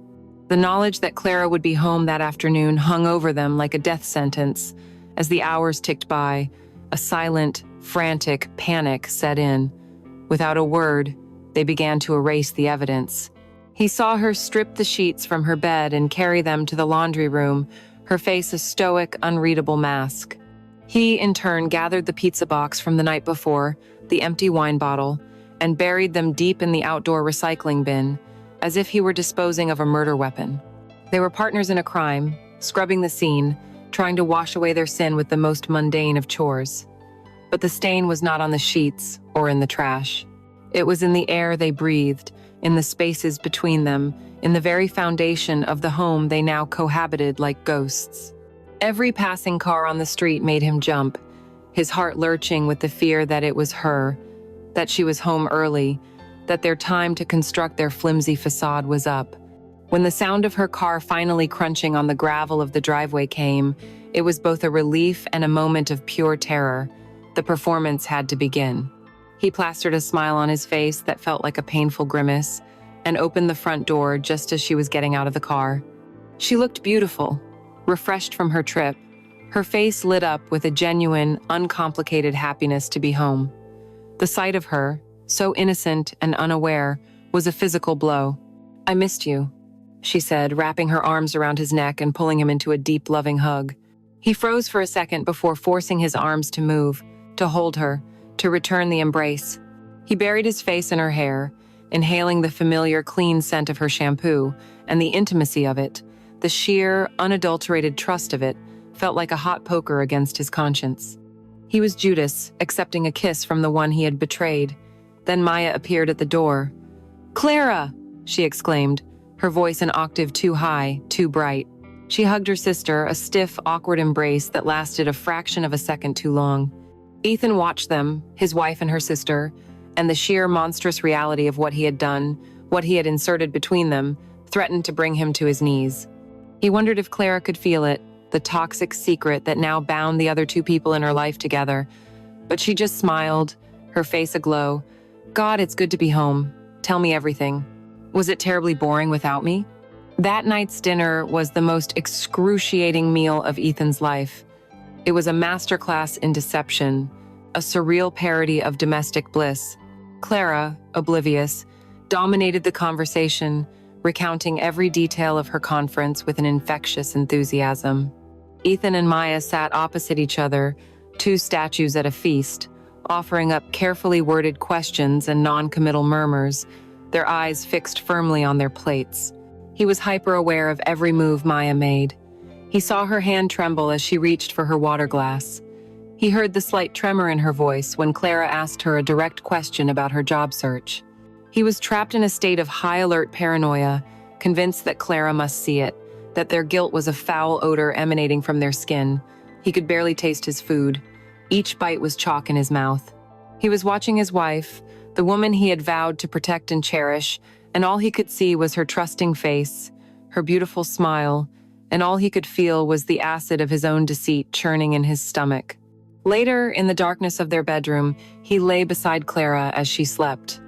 The knowledge that Clara would be home that afternoon hung over them like a death sentence. As the hours ticked by, a silent, frantic panic set in. Without a word, they began to erase the evidence. He saw her strip the sheets from her bed and carry them to the laundry room, her face a stoic, unreadable mask. He, in turn, gathered the pizza box from the night before, the empty wine bottle, and buried them deep in the outdoor recycling bin, as if he were disposing of a murder weapon. They were partners in a crime, scrubbing the scene, trying to wash away their sin with the most mundane of chores. But the stain was not on the sheets or in the trash. It was in the air they breathed, in the spaces between them, in the very foundation of the home they now cohabited like ghosts. Every passing car on the street made him jump, his heart lurching with the fear that it was her, that she was home early, that their time to construct their flimsy facade was up. When the sound of her car finally crunching on the gravel of the driveway came, it was both a relief and a moment of pure terror. The performance had to begin. He plastered a smile on his face that felt like a painful grimace and opened the front door just as she was getting out of the car. She looked beautiful, refreshed from her trip, her face lit up with a genuine, uncomplicated happiness to be home. The sight of her, so innocent and unaware, was a physical blow. "I missed you," she said, wrapping her arms around his neck and pulling him into a deep, loving hug. He froze for a second before forcing his arms to move, to hold her, to return the embrace. He buried his face in her hair, inhaling the familiar, clean scent of her shampoo, and the intimacy of it, the sheer, unadulterated trust of it, felt like a hot poker against his conscience. He was Judas, accepting a kiss from the one he had betrayed. Then Maya appeared at the door. "Clara!" she exclaimed, her voice an octave too high, too bright. She hugged her sister, a stiff, awkward embrace that lasted a fraction of a second too long. Ethan watched them, his wife and her sister, and the sheer monstrous reality of what he had done, what he had inserted between them, threatened to bring him to his knees. He wondered if Clara could feel it, the toxic secret that now bound the other two people in her life together. But she just smiled, her face aglow. "God, it's good to be home. Tell me everything. Was it terribly boring without me?" That night's dinner was the most excruciating meal of Ethan's life. It was a masterclass in deception, a surreal parody of domestic bliss. Clara, oblivious, dominated the conversation, recounting every detail of her conference with an infectious enthusiasm. Ethan and Maya sat opposite each other, two statues at a feast, offering up carefully worded questions and non-committal murmurs, their eyes fixed firmly on their plates. He was hyper-aware of every move Maya made. He saw her hand tremble as she reached for her water glass. He heard the slight tremor in her voice when Clara asked her a direct question about her job search. He was trapped in a state of high-alert paranoia, convinced that Clara must see it, that their guilt was a foul odor emanating from their skin. He could barely taste his food. Each bite was chalk in his mouth. He was watching his wife, the woman he had vowed to protect and cherish, and all he could see was her trusting face, her beautiful smile, and all he could feel was the acid of his own deceit churning in his stomach. Later, in the darkness of their bedroom, he lay beside Clara as she slept.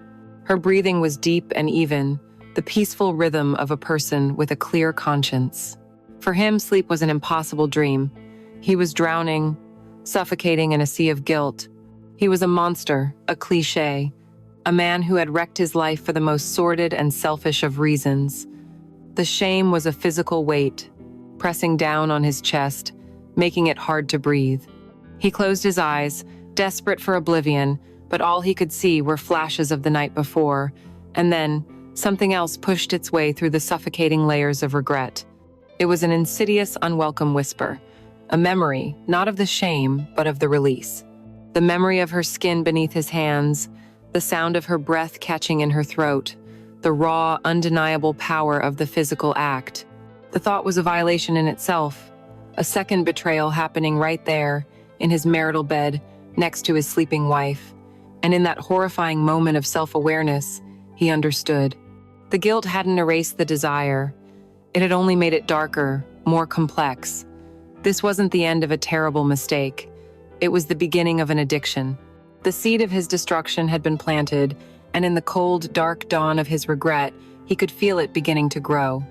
Her breathing was deep and even, the peaceful rhythm of a person with a clear conscience. For him, sleep was an impossible dream. He was drowning, suffocating in a sea of guilt. He was a monster, a cliché, a man who had wrecked his life for the most sordid and selfish of reasons. The shame was a physical weight, pressing down on his chest, making it hard to breathe. He closed his eyes, desperate for oblivion, but all he could see were flashes of the night before, and then something else pushed its way through the suffocating layers of regret. It was an insidious, unwelcome whisper, a memory, not of the shame, but of the release. The memory of her skin beneath his hands, the sound of her breath catching in her throat, the raw, undeniable power of the physical act. The thought was a violation in itself, a second betrayal happening right there, in his marital bed, next to his sleeping wife. And in that horrifying moment of self-awareness, he understood. The guilt hadn't erased the desire. It had only made it darker, more complex. This wasn't the end of a terrible mistake. It was the beginning of an addiction. The seed of his destruction had been planted, and in the cold, dark dawn of his regret, he could feel it beginning to grow.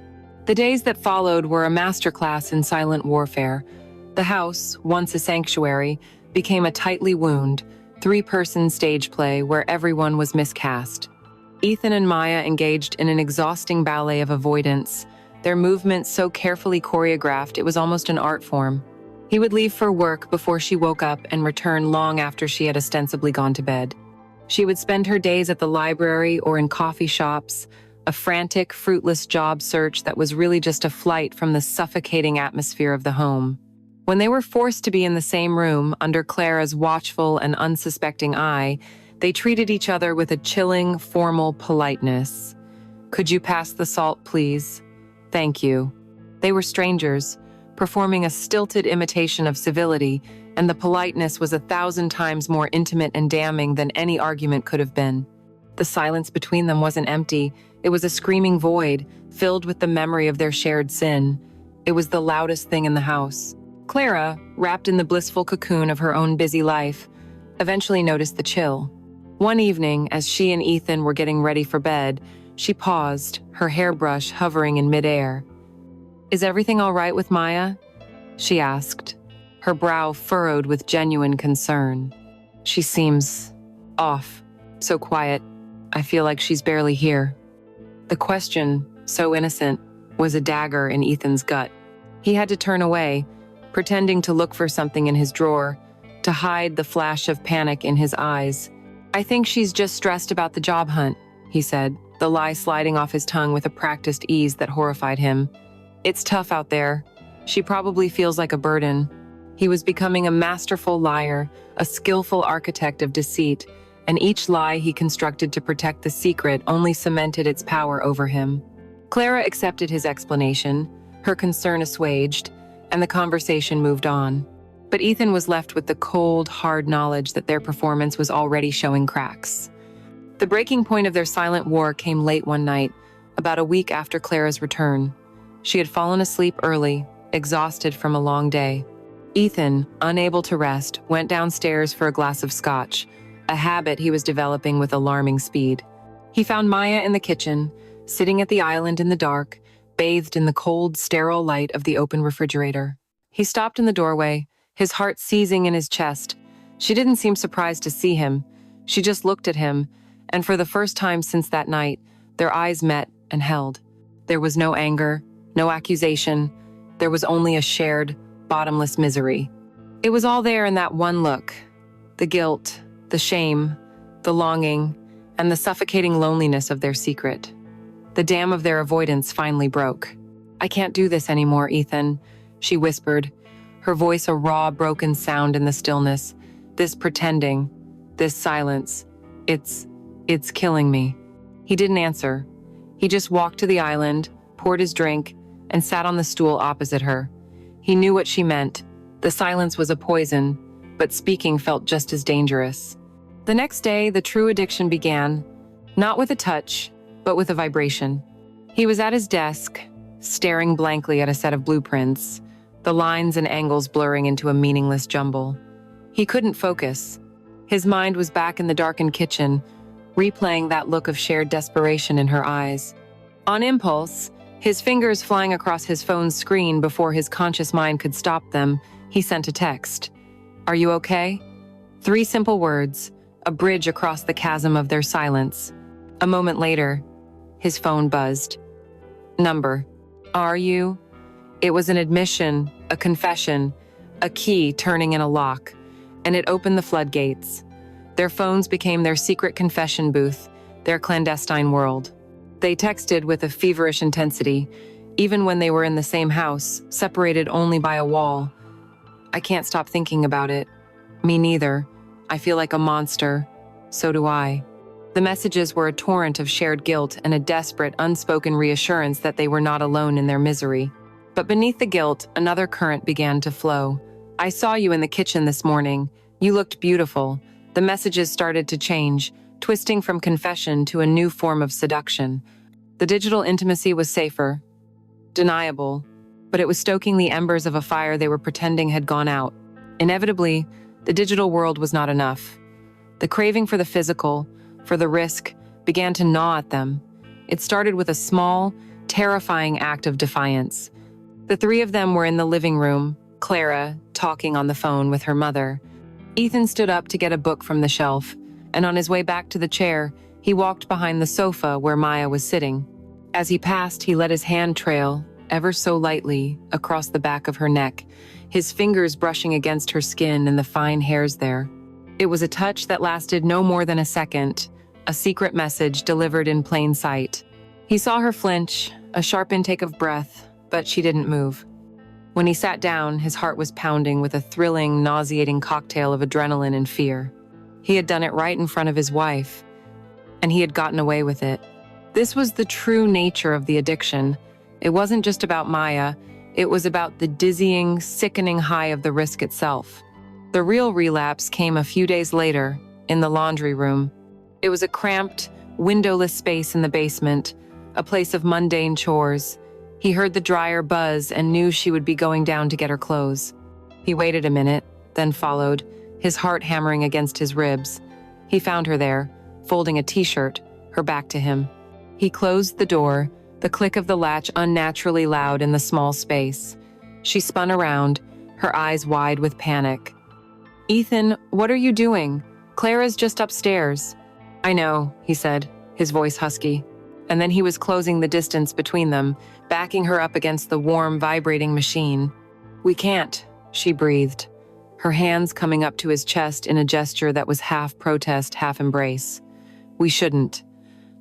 The days that followed were a masterclass in silent warfare. The house, once a sanctuary, became a tightly wound, three-person stage play where everyone was miscast. Ethan and Maya engaged in an exhausting ballet of avoidance, their movements so carefully choreographed it was almost an art form. He would leave for work before she woke up and return long after she had ostensibly gone to bed. She would spend her days at the library or in coffee shops, a frantic, fruitless job search that was really just a flight from the suffocating atmosphere of the home. When they were forced to be in the same room, under Clara's watchful and unsuspecting eye, they treated each other with a chilling, formal politeness. "Could you pass the salt, please?" "Thank you." They were strangers, performing a stilted imitation of civility, and the politeness was 1,000 times more intimate and damning than any argument could have been. The silence between them wasn't empty. It was a screaming void, filled with the memory of their shared sin. It was the loudest thing in the house. Clara, wrapped in the blissful cocoon of her own busy life, eventually noticed the chill. One evening, as she and Ethan were getting ready for bed, she paused, her hairbrush hovering in midair. "Is everything all right with Maya?" she asked, her brow furrowed with genuine concern. "She seems off, so quiet. I feel like she's barely here." The question, so innocent, was a dagger in Ethan's gut. He had to turn away, pretending to look for something in his drawer, to hide the flash of panic in his eyes. "I think she's just stressed about the job hunt," he said, the lie sliding off his tongue with a practiced ease that horrified him. "It's tough out there. She probably feels like a burden." He was becoming a masterful liar, a skillful architect of deceit, and each lie he constructed to protect the secret only cemented its power over him. Clara accepted his explanation, her concern assuaged, and the conversation moved on. But Ethan was left with the cold, hard knowledge that their performance was already showing cracks. The breaking point of their silent war came late one night, about a week after Clara's return. She had fallen asleep early, exhausted from a long day. Ethan, unable to rest, went downstairs for a glass of scotch, a habit he was developing with alarming speed. He found Maya in the kitchen, sitting at the island in the dark, bathed in the cold, sterile light of the open refrigerator. He stopped in the doorway, his heart seizing in his chest. She didn't seem surprised to see him. She just looked at him, and for the first time since that night, their eyes met and held. There was no anger, no accusation. There was only a shared, bottomless misery. It was all there in that one look. The guilt, the shame, the longing, and the suffocating loneliness of their secret. The dam of their avoidance finally broke. "I can't do this anymore, Ethan," she whispered, her voice a raw, broken sound in the stillness. "This pretending, this silence, it's killing me." He didn't answer. He just walked to the island, poured his drink, and sat on the stool opposite her. He knew what she meant. The silence was a poison, but speaking felt just as dangerous. The next day, the true addiction began, not with a touch, but with a vibration. He was at his desk, staring blankly at a set of blueprints, the lines and angles blurring into a meaningless jumble. He couldn't focus. His mind was back in the darkened kitchen, replaying that look of shared desperation in her eyes. On impulse, His fingers flying across his phone's screen before his conscious mind could stop them, he sent a text. "Are you okay?" 3 simple words, a bridge across the chasm of their silence. A moment later, his phone buzzed. Number. "Are you?" It was an admission, a confession, a key turning in a lock, and it opened the floodgates. Their phones became their secret confession booth, their clandestine world. They texted with a feverish intensity, even when they were in the same house, separated only by a wall. "I can't stop thinking about it." "Me neither. I feel like a monster." "So do I." The messages were a torrent of shared guilt and a desperate, unspoken reassurance that they were not alone in their misery. But beneath the guilt, another current began to flow. "I saw you in the kitchen this morning. You looked beautiful." The messages started to change, twisting from confession to a new form of seduction. The digital intimacy was safer, deniable, but it was stoking the embers of a fire they were pretending had gone out. Inevitably, the digital world was not enough. The craving for the physical, for the risk, began to gnaw at them. It started with a small, terrifying act of defiance. The 3 of them were in the living room, Clara talking on the phone with her mother. Ethan stood up to get a book from the shelf, and on his way back to the chair, he walked behind the sofa where Maya was sitting. As he passed, he let his hand trail, ever so lightly, across the back of her neck, his fingers brushing against her skin and the fine hairs there. It was a touch that lasted no more than a second, a secret message delivered in plain sight. He saw her flinch, a sharp intake of breath, but she didn't move. When he sat down, his heart was pounding with a thrilling, nauseating cocktail of adrenaline and fear. He had done it right in front of his wife, and he had gotten away with it. This was the true nature of the addiction. It wasn't just about Maya, it was about the dizzying, sickening high of the risk itself. The real relapse came a few days later, in the laundry room. It was a cramped, windowless space in the basement, a place of mundane chores. He heard the dryer buzz and knew she would be going down to get her clothes. He waited a minute, then followed, his heart hammering against his ribs. He found her there, folding a t-shirt, her back to him. He closed the door, the click of the latch unnaturally loud in the small space. She spun around, her eyes wide with panic. "Ethan, what are you doing? Clara's just upstairs." "I know," he said, his voice husky. And then he was closing the distance between them, backing her up against the warm, vibrating machine. "We can't," she breathed, her hands coming up to his chest in a gesture that was half protest, half embrace. "We shouldn't."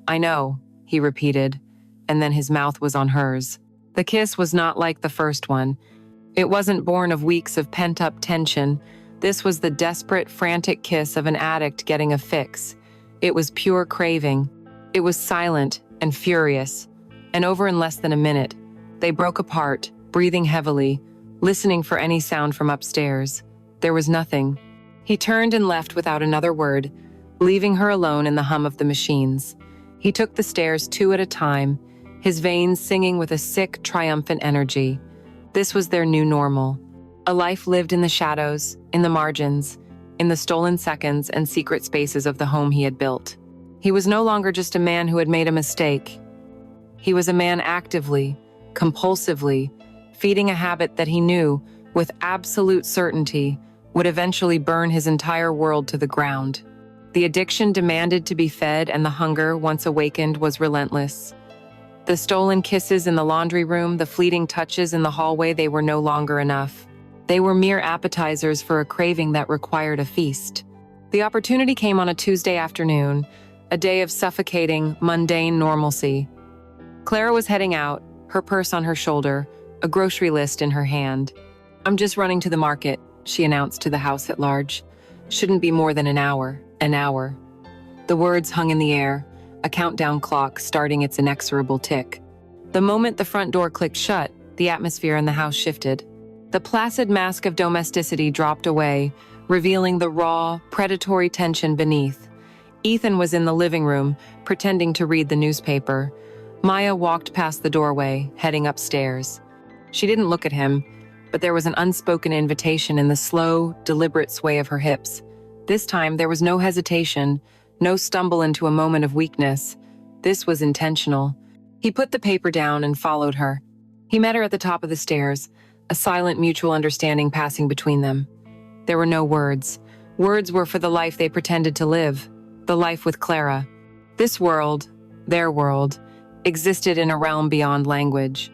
"I know," he repeated, and then his mouth was on hers. The kiss was not like the first one. It wasn't born of weeks of pent-up tension. This was the desperate, frantic kiss of an addict getting a fix. It was pure craving. It was silent and furious, and over in less than a minute, they broke apart, breathing heavily, listening for any sound from upstairs. There was nothing. He turned and left without another word, leaving her alone in the hum of the machines. He took the stairs 2 at a time, his veins singing with a sick, triumphant energy. This was their new normal. A life lived in the shadows, in the margins, in the stolen seconds and secret spaces of the home he had built. He was no longer just a man who had made a mistake. He was a man actively, compulsively, feeding a habit that he knew, with absolute certainty, would eventually burn his entire world to the ground. The addiction demanded to be fed, and the hunger, once awakened, was relentless. The stolen kisses in the laundry room, the fleeting touches in the hallway, they were no longer enough. They were mere appetizers for a craving that required a feast. The opportunity came on a Tuesday afternoon, a day of suffocating, mundane normalcy. Clara was heading out, her purse on her shoulder, a grocery list in her hand. "I'm just running to the market," she announced to the house at large. "Shouldn't be more than an hour. An hour." The words hung in the air, a countdown clock starting its inexorable tick. The moment the front door clicked shut, the atmosphere in the house shifted. The placid mask of domesticity dropped away, revealing the raw, predatory tension beneath. Ethan was in the living room, pretending to read the newspaper. Maya walked past the doorway, heading upstairs. She didn't look at him, but there was an unspoken invitation in the slow, deliberate sway of her hips. This time, there was no hesitation, no stumble into a moment of weakness. This was intentional. He put the paper down and followed her. He met her at the top of the stairs, a silent mutual understanding passing between them. There were no words. Words were for the life they pretended to live, the life with Clara. This world, their world, existed in a realm beyond language.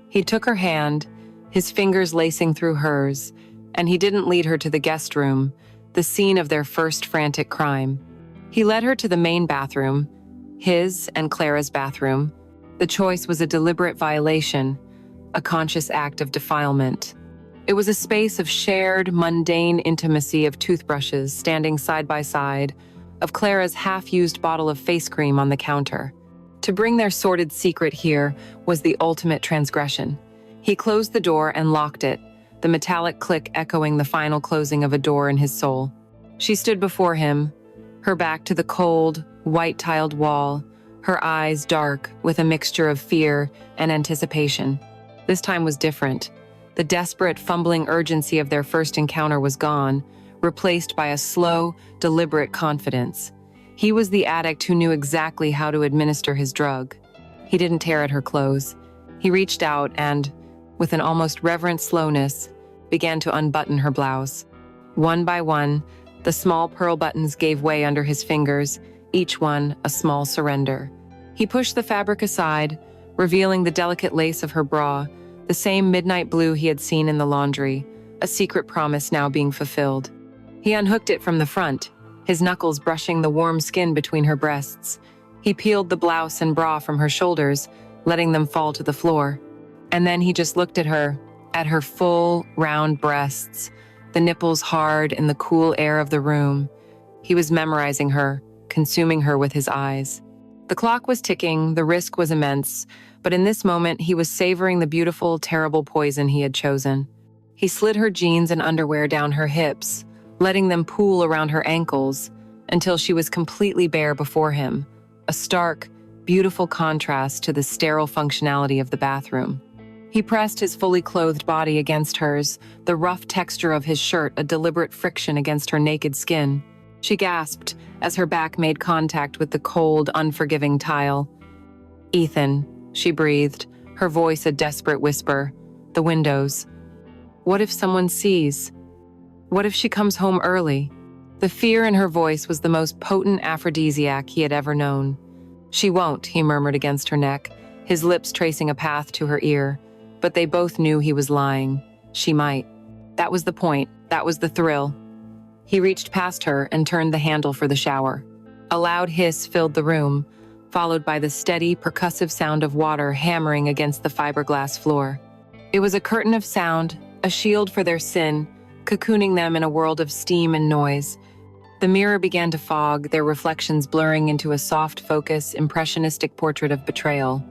He took her hand, his fingers lacing through hers, and he didn't lead her to the guest room, the scene of their first frantic crime. He led her to the main bathroom, his and Clara's bathroom. The choice was a deliberate violation, a conscious act of defilement. It was a space of shared, mundane intimacy of toothbrushes standing side by side, of Clara's half-used bottle of face cream on the counter. To bring their sordid secret here was the ultimate transgression. He closed the door and locked it, the metallic click echoing the final closing of a door in his soul. She stood before him, her back to the cold, white-tiled wall, her eyes dark with a mixture of fear and anticipation. This time was different. The desperate, fumbling urgency of their first encounter was gone, replaced by a slow, deliberate confidence. He was the addict who knew exactly how to administer his drug. He didn't tear at her clothes. He reached out and, with an almost reverent slowness, began to unbutton her blouse. One by one, the small pearl buttons gave way under his fingers, each one a small surrender. He pushed the fabric aside, revealing the delicate lace of her bra, the same midnight blue he had seen in the laundry, a secret promise now being fulfilled. He unhooked it from the front, his knuckles brushing the warm skin between her breasts. He peeled the blouse and bra from her shoulders, letting them fall to the floor. And then he just looked at her full, round breasts, the nipples hard in the cool air of the room. He was memorizing her, consuming her with his eyes. The clock was ticking, the risk was immense, but in this moment he was savoring the beautiful, terrible poison he had chosen. He slid her jeans and underwear down her hips, letting them pool around her ankles until she was completely bare before him, a stark, beautiful contrast to the sterile functionality of the bathroom. He pressed his fully clothed body against hers, the rough texture of his shirt a deliberate friction against her naked skin. She gasped as her back made contact with the cold, unforgiving tile. "Ethan," she breathed, her voice a desperate whisper. "The windows. What if someone sees? What if she comes home early?" The fear in her voice was the most potent aphrodisiac he had ever known. "She won't," he murmured against her neck, his lips tracing a path to her ear. But they both knew he was lying. She might. That was the point. That was the thrill. He reached past her and turned the handle for the shower. A loud hiss filled the room, followed by the steady, percussive sound of water hammering against the fiberglass floor. It was a curtain of sound, a shield for their sin, cocooning them in a world of steam and noise. The mirror began to fog, their reflections blurring into a soft focus, impressionistic portrait of betrayal.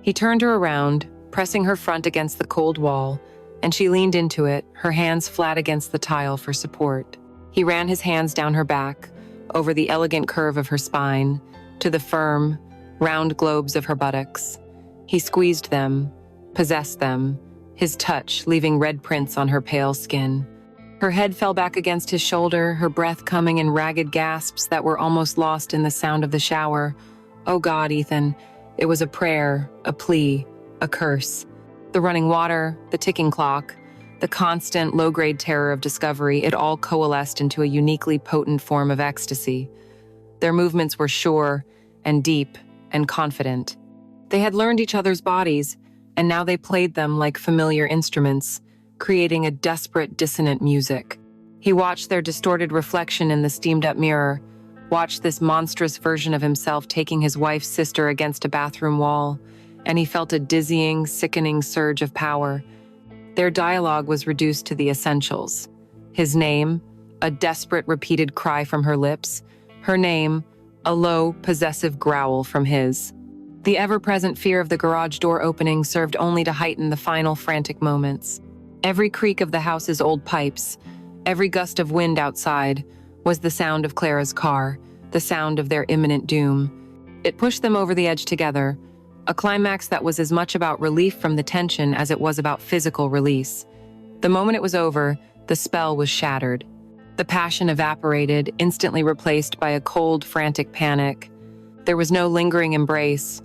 He turned her around, pressing her front against the cold wall, and she leaned into it, her hands flat against the tile for support. He ran his hands down her back, over the elegant curve of her spine, to the firm, round globes of her buttocks. He squeezed them, possessed them, his touch leaving red prints on her pale skin. Her head fell back against his shoulder, her breath coming in ragged gasps that were almost lost in the sound of the shower. "Oh God, Ethan." It was a prayer, a plea, a curse. The running water, the ticking clock, the constant low-grade terror of discovery, it all coalesced into a uniquely potent form of ecstasy. Their movements were sure and deep and confident. They had learned each other's bodies, and now they played them like familiar instruments, creating a desperate, dissonant music. He watched their distorted reflection in the steamed-up mirror, watched this monstrous version of himself taking his wife's sister against a bathroom wall, and he felt a dizzying, sickening surge of power. Their dialogue was reduced to the essentials. His name, a desperate, repeated cry from her lips. Her name, a low, possessive growl from his. The ever-present fear of the garage door opening served only to heighten the final frantic moments. Every creak of the house's old pipes, every gust of wind outside, was the sound of Clara's car, the sound of their imminent doom. It pushed them over the edge together, a climax that was as much about relief from the tension as it was about physical release. The moment it was over, the spell was shattered. The passion evaporated, instantly replaced by a cold, frantic panic. There was no lingering embrace,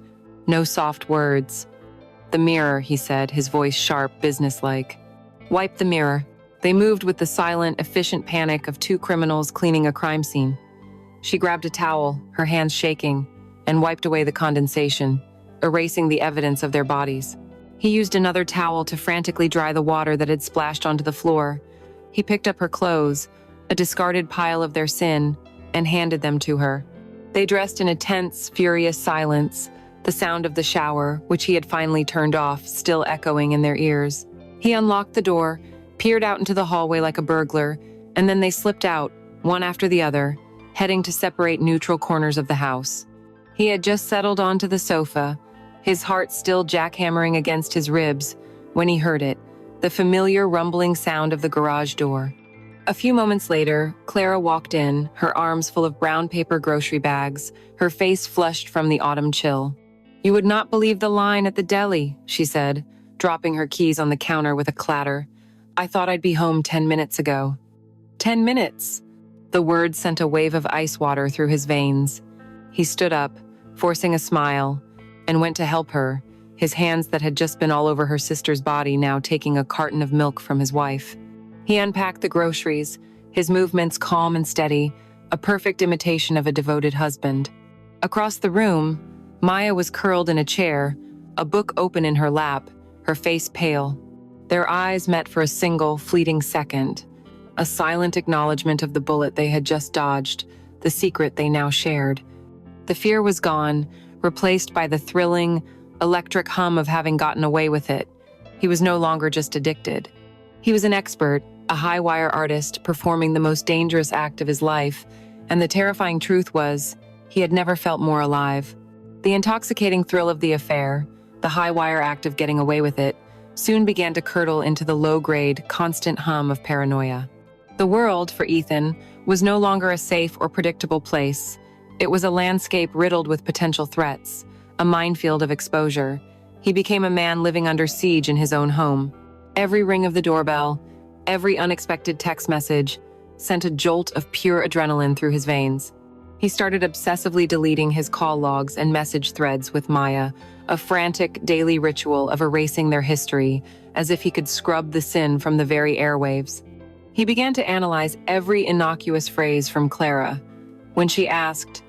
No soft words. "The mirror," he said, his voice sharp, businesslike. "Wipe the mirror." They moved with the silent, efficient panic of two criminals cleaning a crime scene. She grabbed a towel, her hands shaking, and wiped away the condensation, erasing the evidence of their bodies. He used another towel to frantically dry the water that had splashed onto the floor. He picked up her clothes, a discarded pile of their sin, and handed them to her. They dressed in a tense, furious silence, the sound of the shower, which he had finally turned off, still echoing in their ears. He unlocked the door, peered out into the hallway like a burglar, and then they slipped out, one after the other, heading to separate neutral corners of the house. He had just settled onto the sofa, his heart still jackhammering against his ribs, when he heard it, the familiar rumbling sound of the garage door. A few moments later, Clara walked in, her arms full of brown paper grocery bags, her face flushed from the autumn chill. "You would not believe the line at the deli," she said, dropping her keys on the counter with a clatter. "I thought I'd be home 10 minutes ago." 10 minutes! The word sent a wave of ice water through his veins. He stood up, forcing a smile, and went to help her, his hands that had just been all over her sister's body now taking a carton of milk from his wife. He unpacked the groceries, his movements calm and steady, a perfect imitation of a devoted husband. Across the room, Maya was curled in a chair, a book open in her lap, her face pale. Their eyes met for a single, fleeting second, a silent acknowledgement of the bullet they had just dodged, the secret they now shared. The fear was gone, replaced by the thrilling, electric hum of having gotten away with it. He was no longer just addicted. He was an expert, a high-wire artist performing the most dangerous act of his life, and the terrifying truth was, he had never felt more alive. The intoxicating thrill of the affair, the high-wire act of getting away with it, soon began to curdle into the low-grade, constant hum of paranoia. The world, for Ethan, was no longer a safe or predictable place. It was a landscape riddled with potential threats, a minefield of exposure. He became a man living under siege in his own home. Every ring of the doorbell, every unexpected text message, sent a jolt of pure adrenaline through his veins. He started obsessively deleting his call logs and message threads with Maya, a frantic daily ritual of erasing their history, as if he could scrub the sin from the very airwaves. He began to analyze every innocuous phrase from Clara. When she asked,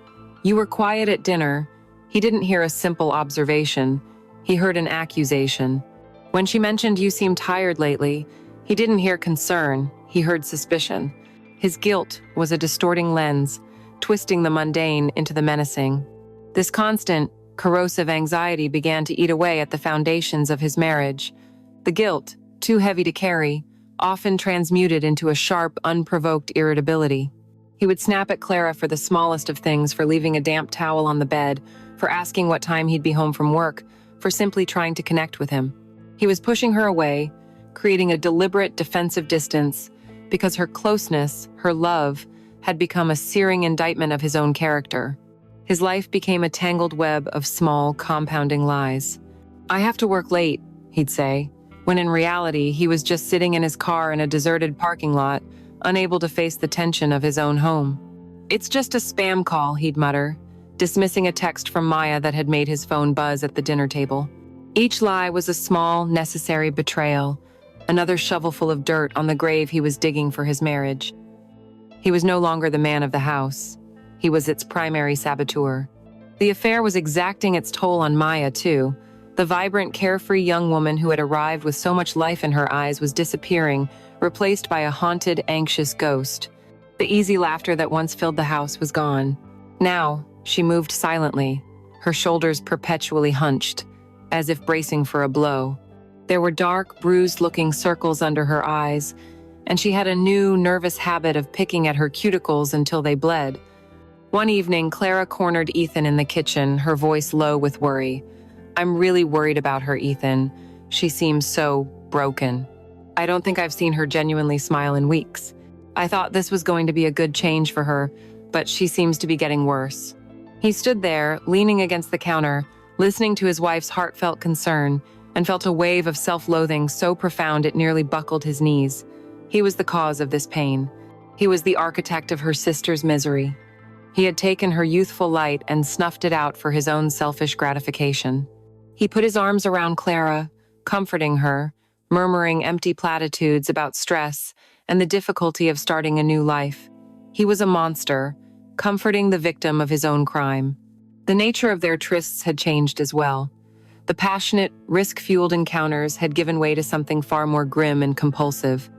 "You were quiet at dinner," he didn't hear a simple observation. He heard an accusation. When she mentioned, "You seem tired lately," he didn't hear concern. He heard suspicion. His guilt was a distorting lens, twisting the mundane into the menacing. This constant, corrosive anxiety began to eat away at the foundations of his marriage. The guilt, too heavy to carry, often transmuted into a sharp, unprovoked irritability. He would snap at Clara for the smallest of things, for leaving a damp towel on the bed, for asking what time he'd be home from work, for simply trying to connect with him. He was pushing her away, creating a deliberate defensive distance, because her closeness, her love, had become a searing indictment of his own character. His life became a tangled web of small, compounding lies. "I have to work late," he'd say, when in reality he was just sitting in his car in a deserted parking lot, unable to face the tension of his own home. "It's just a spam call," he'd mutter, dismissing a text from Maya that had made his phone buzz at the dinner table. Each lie was a small, necessary betrayal, another shovelful of dirt on the grave he was digging for his marriage. He was no longer the man of the house. He was its primary saboteur. The affair was exacting its toll on Maya, too. The vibrant, carefree young woman who had arrived with so much life in her eyes was disappearing, replaced by a haunted, anxious ghost. The easy laughter that once filled the house was gone. Now, she moved silently, her shoulders perpetually hunched, as if bracing for a blow. There were dark, bruised-looking circles under her eyes, and she had a new, nervous habit of picking at her cuticles until they bled. One evening, Clara cornered Ethan in the kitchen, her voice low with worry. "I'm really worried about her, Ethan. She seems so broken. I don't think I've seen her genuinely smile in weeks. I thought this was going to be a good change for her, but she seems to be getting worse." He stood there, leaning against the counter, listening to his wife's heartfelt concern, and felt a wave of self-loathing so profound it nearly buckled his knees. He was the cause of this pain. He was the architect of her sister's misery. He had taken her youthful light and snuffed it out for his own selfish gratification. He put his arms around Clara, comforting her, murmuring empty platitudes about stress and the difficulty of starting a new life. He was a monster, comforting the victim of his own crime. The nature of their trysts had changed as well. The passionate, risk-fueled encounters had given way to something far more grim and compulsive.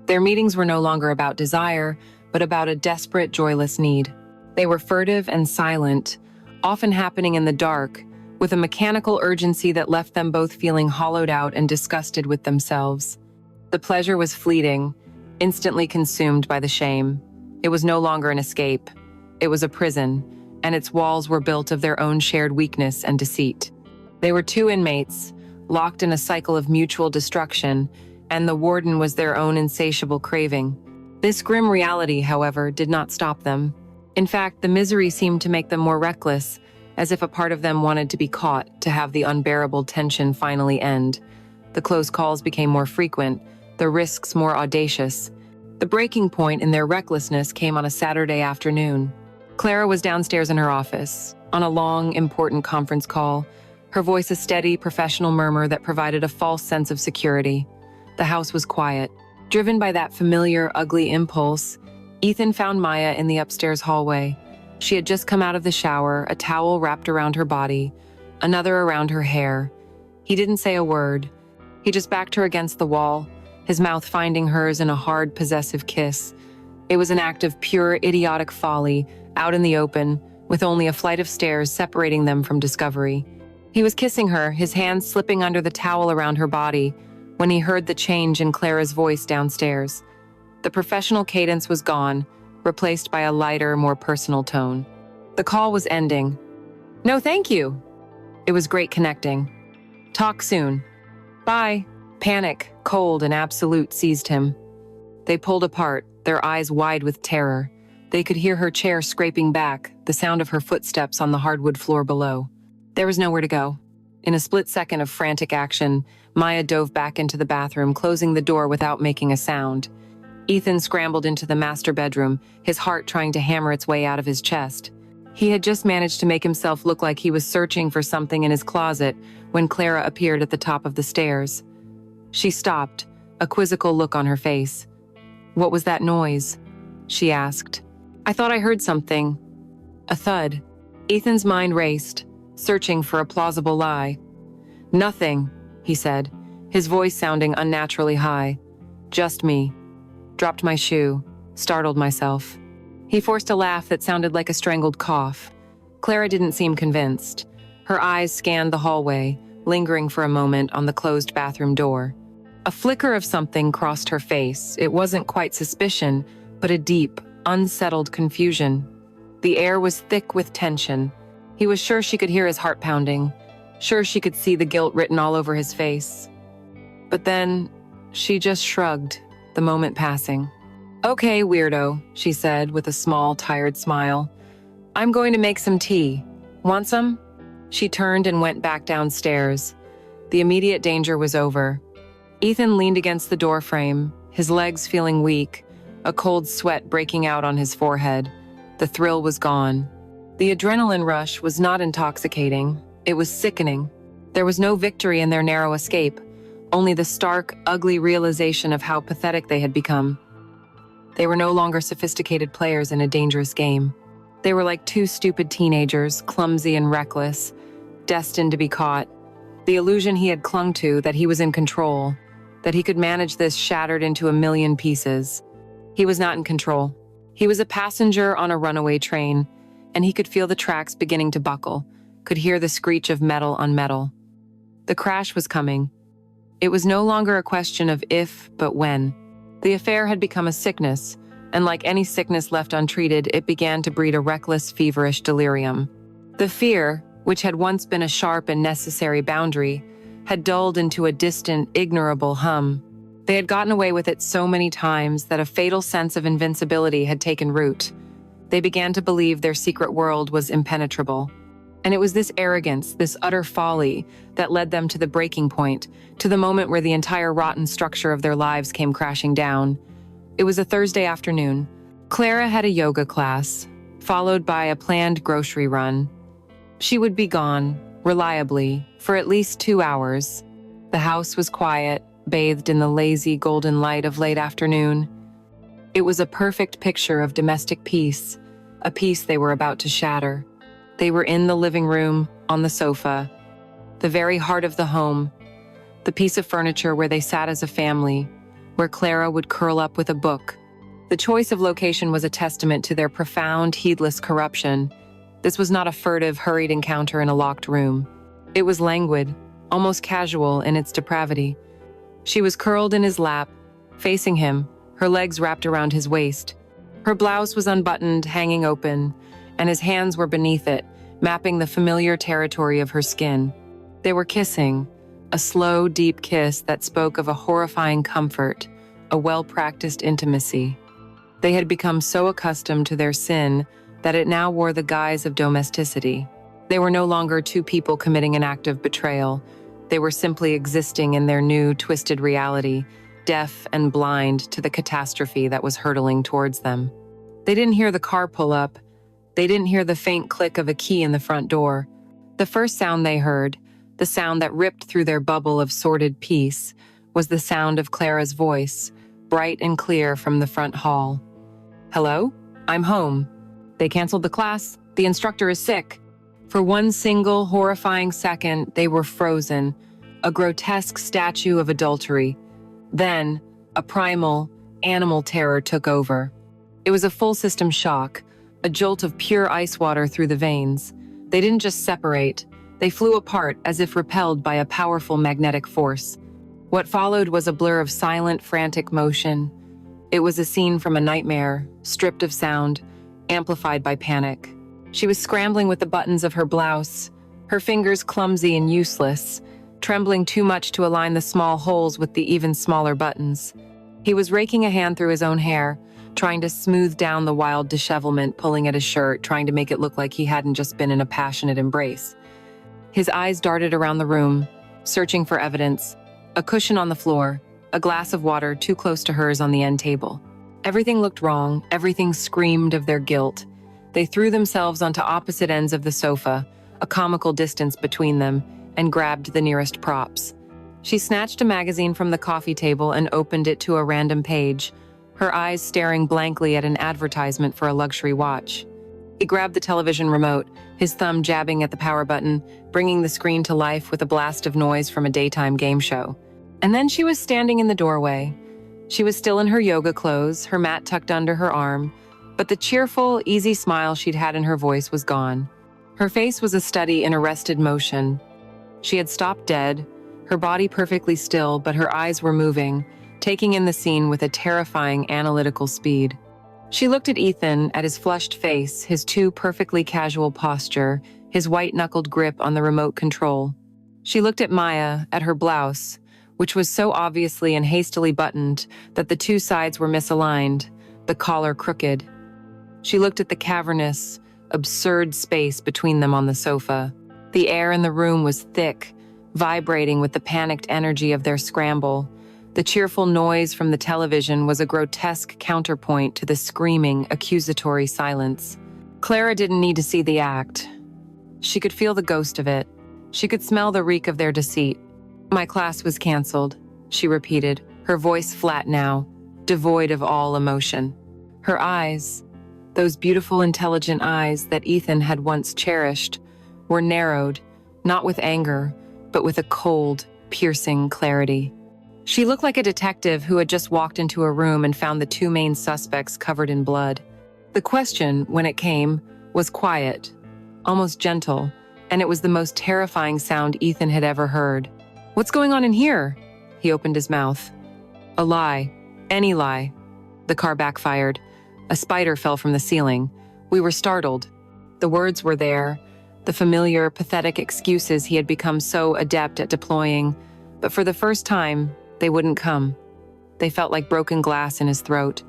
Their meetings were no longer about desire, but about a desperate, joyless need. They were furtive and silent, often happening in the dark, with a mechanical urgency that left them both feeling hollowed out and disgusted with themselves. The pleasure was fleeting, instantly consumed by the shame. It was no longer an escape. It was a prison, and its walls were built of their own shared weakness and deceit. They were two inmates, locked in a cycle of mutual destruction, and the warden was their own insatiable craving. This grim reality, however, did not stop them. In fact, the misery seemed to make them more reckless, as if a part of them wanted to be caught, to have the unbearable tension finally end. The close calls became more frequent, the risks more audacious. The breaking point in their recklessness came on a Saturday afternoon. Clara was downstairs in her office, on a long, important conference call, her voice a steady, professional murmur that provided a false sense of security. The house was quiet. Driven by that familiar, ugly impulse, Ethan found Maya in the upstairs hallway. She had just come out of the shower, a towel wrapped around her body, another around her hair. He didn't say a word. He just backed her against the wall, his mouth finding hers in a hard, possessive kiss. It was an act of pure, idiotic folly, out in the open, with only a flight of stairs separating them from discovery. He was kissing her, his hands slipping under the towel around her body, when he heard the change in Clara's voice downstairs. The professional cadence was gone, replaced by a lighter, more personal tone. The call was ending. "No, thank you." It was great connecting. "Talk soon." "Bye." Panic, cold and absolute, seized him. They pulled apart, their eyes wide with terror. They could hear her chair scraping back, the sound of her footsteps on the hardwood floor below. There was nowhere to go. In a split second of frantic action, Maya dove back into the bathroom, closing the door without making a sound. Ethan scrambled into the master bedroom, his heart trying to hammer its way out of his chest. He had just managed to make himself look like he was searching for something in his closet when Clara appeared at the top of the stairs. She stopped, a quizzical look on her face. "What was that noise?" she asked. "I thought I heard something." A thud. Ethan's mind raced, searching for a plausible lie. "Nothing," he said, his voice sounding unnaturally high. "Just me. Dropped my shoe. Startled myself." He forced a laugh that sounded like a strangled cough. Clara didn't seem convinced. Her eyes scanned the hallway, lingering for a moment on the closed bathroom door. A flicker of something crossed her face. It wasn't quite suspicion, but a deep, unsettled confusion. The air was thick with tension. He was sure she could hear his heart pounding, sure she could see the guilt written all over his face. But then, she just shrugged, the moment passing. "Okay, weirdo," she said with a small, tired smile. "I'm going to make some tea. Want some?" She turned and went back downstairs. The immediate danger was over. Ethan leaned against the doorframe, his legs feeling weak, a cold sweat breaking out on his forehead. The thrill was gone. The adrenaline rush was not intoxicating, it was sickening. There was no victory in their narrow escape, only the stark, ugly realization of how pathetic they had become. They were no longer sophisticated players in a dangerous game. They were like two stupid teenagers, clumsy and reckless, destined to be caught. The illusion he had clung to, that he was in control, that he could manage this, shattered into a million pieces. He was not in control. He was a passenger on a runaway train, and he could feel the tracks beginning to buckle, could hear the screech of metal on metal. The crash was coming. It was no longer a question of if, but when. The affair had become a sickness, and like any sickness left untreated, it began to breed a reckless, feverish delirium. The fear, which had once been a sharp and necessary boundary, had dulled into a distant, ignorable hum. They had gotten away with it so many times that a fatal sense of invincibility had taken root. They began to believe their secret world was impenetrable. And it was this arrogance, this utter folly, that led them to the breaking point, to the moment where the entire rotten structure of their lives came crashing down. It was a Thursday afternoon. Clara had a yoga class. followed by a planned grocery run. She would be gone, reliably, for at least 2 hours. The house was quiet, bathed in the lazy golden light of late afternoon. It was a perfect picture of domestic peace, a peace they were about to shatter. They were in the living room, on the sofa, the very heart of the home, the piece of furniture where they sat as a family, where Clara would curl up with a book. The choice of location was a testament to their profound, heedless corruption. This was not a furtive, hurried encounter in a locked room. It was languid, almost casual in its depravity. She was curled in his lap, facing him, her legs wrapped around his waist. Her blouse was unbuttoned, hanging open, and his hands were beneath it, mapping the familiar territory of her skin. They were kissing, a slow, deep kiss that spoke of a horrifying comfort, a well-practiced intimacy. They had become so accustomed to their sin that it now wore the guise of domesticity. They were no longer two people committing an act of betrayal. They were simply existing in their new, twisted reality, deaf and blind to the catastrophe that was hurtling towards them. They didn't hear the car pull up. They didn't hear the faint click of a key in the front door. The first sound they heard, the sound that ripped through their bubble of sordid peace, was the sound of Clara's voice, bright and clear from the front hall. "Hello? I'm home. They canceled the class. The instructor is sick." For one single, horrifying second, they were frozen, a grotesque statue of adultery. Then, a primal, animal terror took over. It was a full-system shock, a jolt of pure ice water through the veins. They didn't just separate, they flew apart as if repelled by a powerful magnetic force. What followed was a blur of silent, frantic motion. It was a scene from a nightmare, stripped of sound, amplified by panic. She was scrambling with the buttons of her blouse, her fingers clumsy and useless, trembling too much to align the small holes with the even smaller buttons. He was raking a hand through his own hair, trying to smooth down the wild dishevelment, pulling at his shirt, trying to make it look like he hadn't just been in a passionate embrace. His eyes darted around the room, searching for evidence. A cushion on the floor, a glass of water too close to hers on the end table. Everything looked wrong, everything screamed of their guilt. They threw themselves onto opposite ends of the sofa, a comical distance between them, and grabbed the nearest props. She snatched a magazine from the coffee table and opened it to a random page, her eyes staring blankly at an advertisement for a luxury watch. He grabbed the television remote, his thumb jabbing at the power button, bringing the screen to life with a blast of noise from a daytime game show. And then she was standing in the doorway. She was still in her yoga clothes, her mat tucked under her arm, but the cheerful, easy smile she'd had in her voice was gone. Her face was a study in arrested motion. She had stopped dead, her body perfectly still, but her eyes were moving, taking in the scene with a terrifying analytical speed. She looked at Ethan, at his flushed face, his too perfectly casual posture, his white-knuckled grip on the remote control. She looked at Maya, at her blouse, which was so obviously and hastily buttoned that the two sides were misaligned, the collar crooked. She looked at the cavernous, absurd space between them on the sofa. The air in the room was thick, vibrating with the panicked energy of their scramble. The cheerful noise from the television was a grotesque counterpoint to the screaming, accusatory silence. Clara didn't need to see the act. She could feel the ghost of it. She could smell the reek of their deceit. "My class was canceled," she repeated, her voice flat now, devoid of all emotion. Her eyes, those beautiful, intelligent eyes that Ethan had once cherished, were narrowed, not with anger, but with a cold, piercing clarity. She looked like a detective who had just walked into a room and found the two main suspects covered in blood. The question, when it came, was quiet, almost gentle, and it was the most terrifying sound Ethan had ever heard. "What's going on in here?" He opened his mouth. "A lie. Any lie." The car backfired. A spider fell from the ceiling. We were startled. The words were there, the familiar, pathetic excuses he had become so adept at deploying, but for the first time, they wouldn't come. They felt like broken glass in his throat.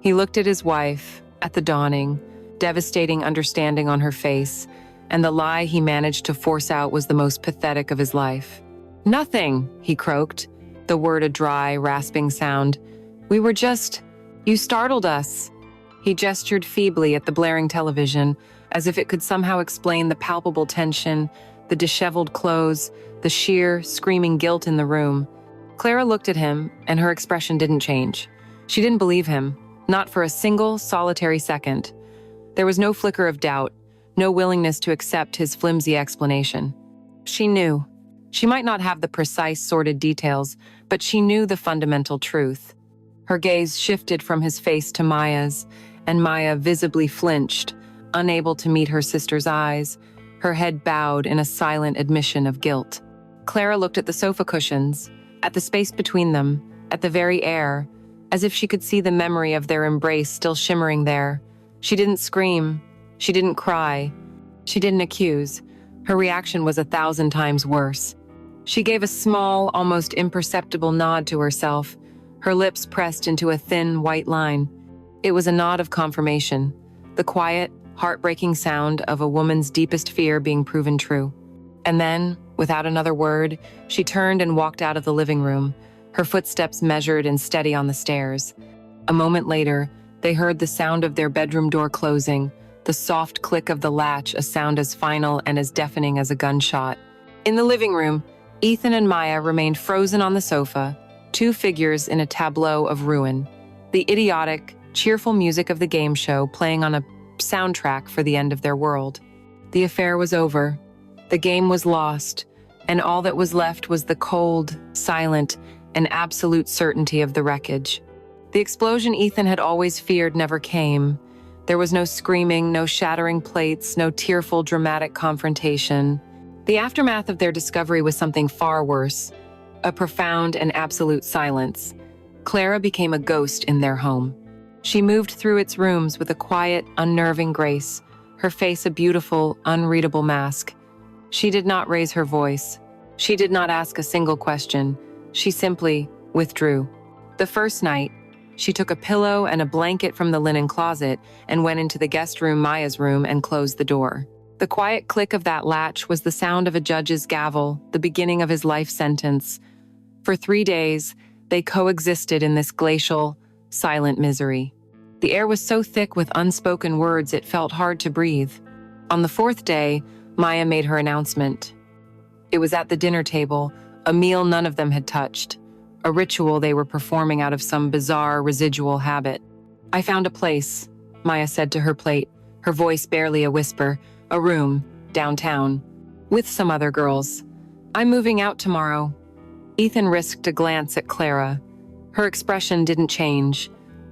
He looked at his wife, at the dawning, devastating understanding on her face, and the lie he managed to force out was the most pathetic of his life. "Nothing," he croaked, the word a dry, rasping sound. "We were just... You startled us." He gestured feebly at the blaring television, as if it could somehow explain the palpable tension, the disheveled clothes, the sheer, screaming guilt in the room. Clara looked at him, and her expression didn't change. She didn't believe him, not for a single, solitary second. There was no flicker of doubt, no willingness to accept his flimsy explanation. She knew. She might not have the precise, sordid details, but she knew the fundamental truth. Her gaze shifted from his face to Maya's, and Maya visibly flinched, unable to meet her sister's eyes, her head bowed in a silent admission of guilt. Clara looked at the sofa cushions, at the space between them, at the very air, as if she could see the memory of their embrace still shimmering there. She didn't scream. She didn't cry. She didn't accuse. Her reaction was 1,000 times worse. She gave a small, almost imperceptible nod to herself, her lips pressed into a thin, white line. It was a nod of confirmation, the quiet, heartbreaking sound of a woman's deepest fear being proven true. And then, without another word, she turned and walked out of the living room, her footsteps measured and steady on the stairs. A moment later, they heard the sound of their bedroom door closing, the soft click of the latch, a sound as final and as deafening as a gunshot. In the living room, Ethan and Maya remained frozen on the sofa, two figures in a tableau of ruin. The idiotic, cheerful music of the game show playing on a soundtrack for the end of their world. The affair was over. The game was lost, and all that was left was the cold, silent, and absolute certainty of the wreckage. The explosion Ethan had always feared never came. There was no screaming, no shattering plates, no tearful, dramatic confrontation. The aftermath of their discovery was something far worse, a profound and absolute silence. Clara became a ghost in their home. She moved through its rooms with a quiet, unnerving grace, her face a beautiful, unreadable mask. She did not raise her voice. She did not ask a single question. She simply withdrew. The first night, she took a pillow and a blanket from the linen closet and went into the guest room, Maya's room, and closed the door. The quiet click of that latch was the sound of a judge's gavel, the beginning of his life sentence. For 3 days, they coexisted in this glacial, silent misery. The air was so thick with unspoken words it felt hard to breathe. On the 4th day, Maya made her announcement. It was at the dinner table, a meal none of them had touched, a ritual they were performing out of some bizarre residual habit. "I found a place," Maya said to her plate, her voice barely a whisper, "a room, downtown, with some other girls. I'm moving out tomorrow." Ethan risked a glance at Clara. Her expression didn't change.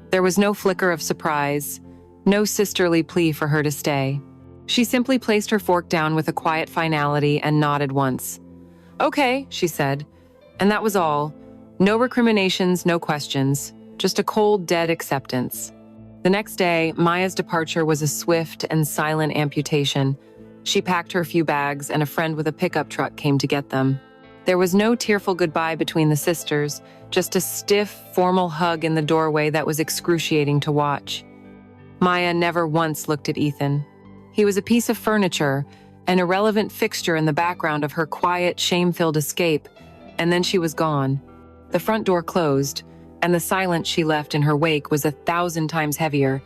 There was no flicker of surprise, no sisterly plea for her to stay. She simply placed her fork down with a quiet finality and nodded once. "Okay," she said. And that was all. No recriminations, no questions, just a cold, dead acceptance. The next day, Maya's departure was a swift and silent amputation. She packed her few bags, and a friend with a pickup truck came to get them. There was no tearful goodbye between the sisters, just a stiff, formal hug in the doorway that was excruciating to watch. Maya never once looked at Ethan. He was a piece of furniture, an irrelevant fixture in the background of her quiet, shame-filled escape, and then she was gone. The front door closed, and the silence she left in her wake was 1,000 times heavier,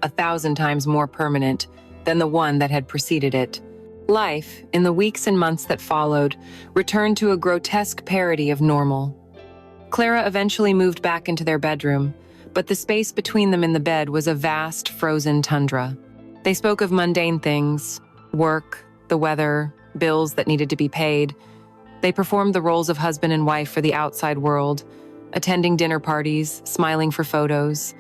1,000 times more permanent than the one that had preceded it. Life, in the weeks and months that followed, returned to a grotesque parody of normal. Clara eventually moved back into their bedroom, but the space between them in the bed was a vast, frozen tundra. They spoke of mundane things, work, the weather, bills that needed to be paid. They performed the roles of husband and wife for the outside world, attending dinner parties, smiling for photos.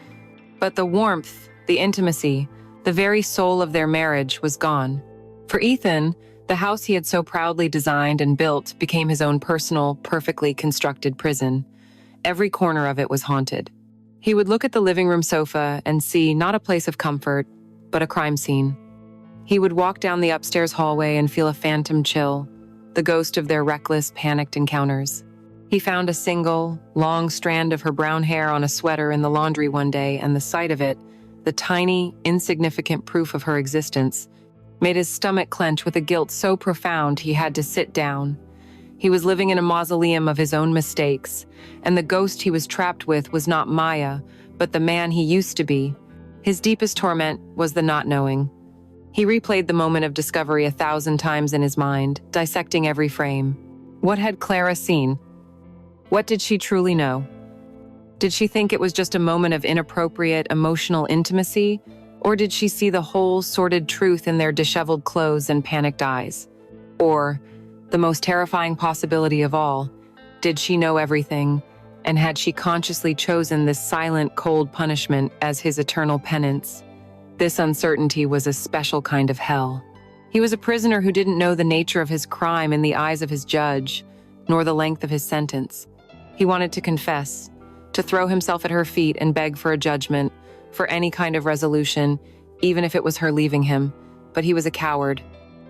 But the warmth, the intimacy, the very soul of their marriage was gone. For Ethan, the house he had so proudly designed and built became his own personal, perfectly constructed prison. Every corner of it was haunted. He would look at the living room sofa and see not a place of comfort, but a crime scene. He would walk down the upstairs hallway and feel a phantom chill, the ghost of their reckless, panicked encounters. He found a single, long strand of her brown hair on a sweater in the laundry one day, and the sight of it, the tiny, insignificant proof of her existence, made his stomach clench with a guilt so profound he had to sit down. He was living in a mausoleum of his own mistakes, and the ghost he was trapped with was not Maya, but the man he used to be. His deepest torment was the not knowing. He replayed the moment of discovery 1,000 times in his mind, dissecting every frame. What had Clara seen? What did she truly know? Did she think it was just a moment of inappropriate emotional intimacy, or did she see the whole sordid truth in their disheveled clothes and panicked eyes? Or, the most terrifying possibility of all, did she know everything, and had she consciously chosen this silent, cold punishment as his eternal penance? This uncertainty was a special kind of hell. He was a prisoner who didn't know the nature of his crime in the eyes of his judge, nor the length of his sentence. He wanted to confess, to throw himself at her feet and beg for a judgment, for any kind of resolution, even if it was her leaving him. But he was a coward.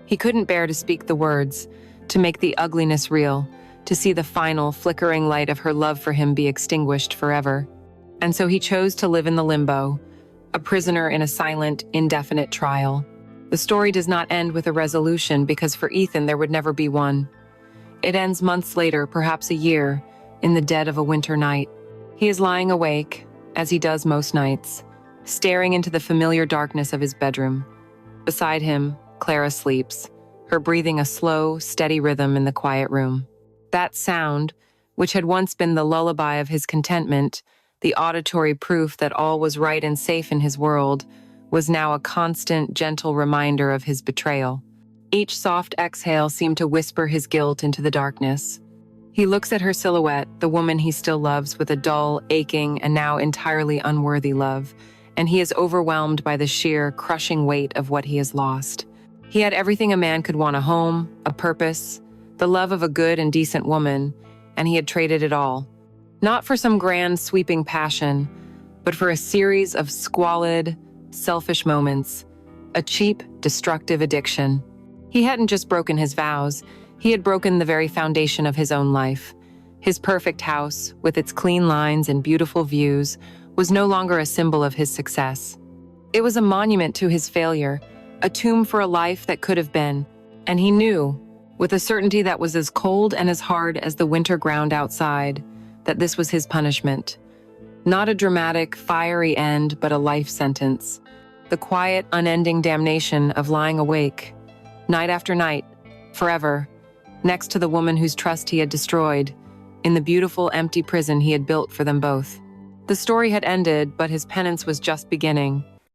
He couldn't bear to speak the words, to make the ugliness real, to see the final, flickering light of her love for him be extinguished forever. And so he chose to live in the limbo, a prisoner in a silent, indefinite trial. The story does not end with a resolution because for Ethan there would never be one. It ends months later, perhaps a year, in the dead of a winter night. He is lying awake, as he does most nights, staring into the familiar darkness of his bedroom. Beside him, Clara sleeps, her breathing a slow, steady rhythm in the quiet room. That sound, which had once been the lullaby of his contentment, the auditory proof that all was right and safe in his world, was now a constant, gentle reminder of his betrayal. Each soft exhale seemed to whisper his guilt into the darkness. He looks at her silhouette, the woman he still loves, with a dull, aching, and now entirely unworthy love, and he is overwhelmed by the sheer, crushing weight of what he has lost. He had everything a man could want: a home, a purpose, the love of a good and decent woman, and he had traded it all. Not for some grand, sweeping passion, but for a series of squalid, selfish moments, a cheap, destructive addiction. He hadn't just broken his vows, he had broken the very foundation of his own life. His perfect house, with its clean lines and beautiful views, was no longer a symbol of his success. It was a monument to his failure, a tomb for a life that could have been. And he knew, with a certainty that was as cold and as hard as the winter ground outside, that this was his punishment. Not a dramatic, fiery end, but a life sentence. The quiet, unending damnation of lying awake, night after night, forever, next to the woman whose trust he had destroyed, in the beautiful, empty prison he had built for them both. The story had ended, but his penance was just beginning.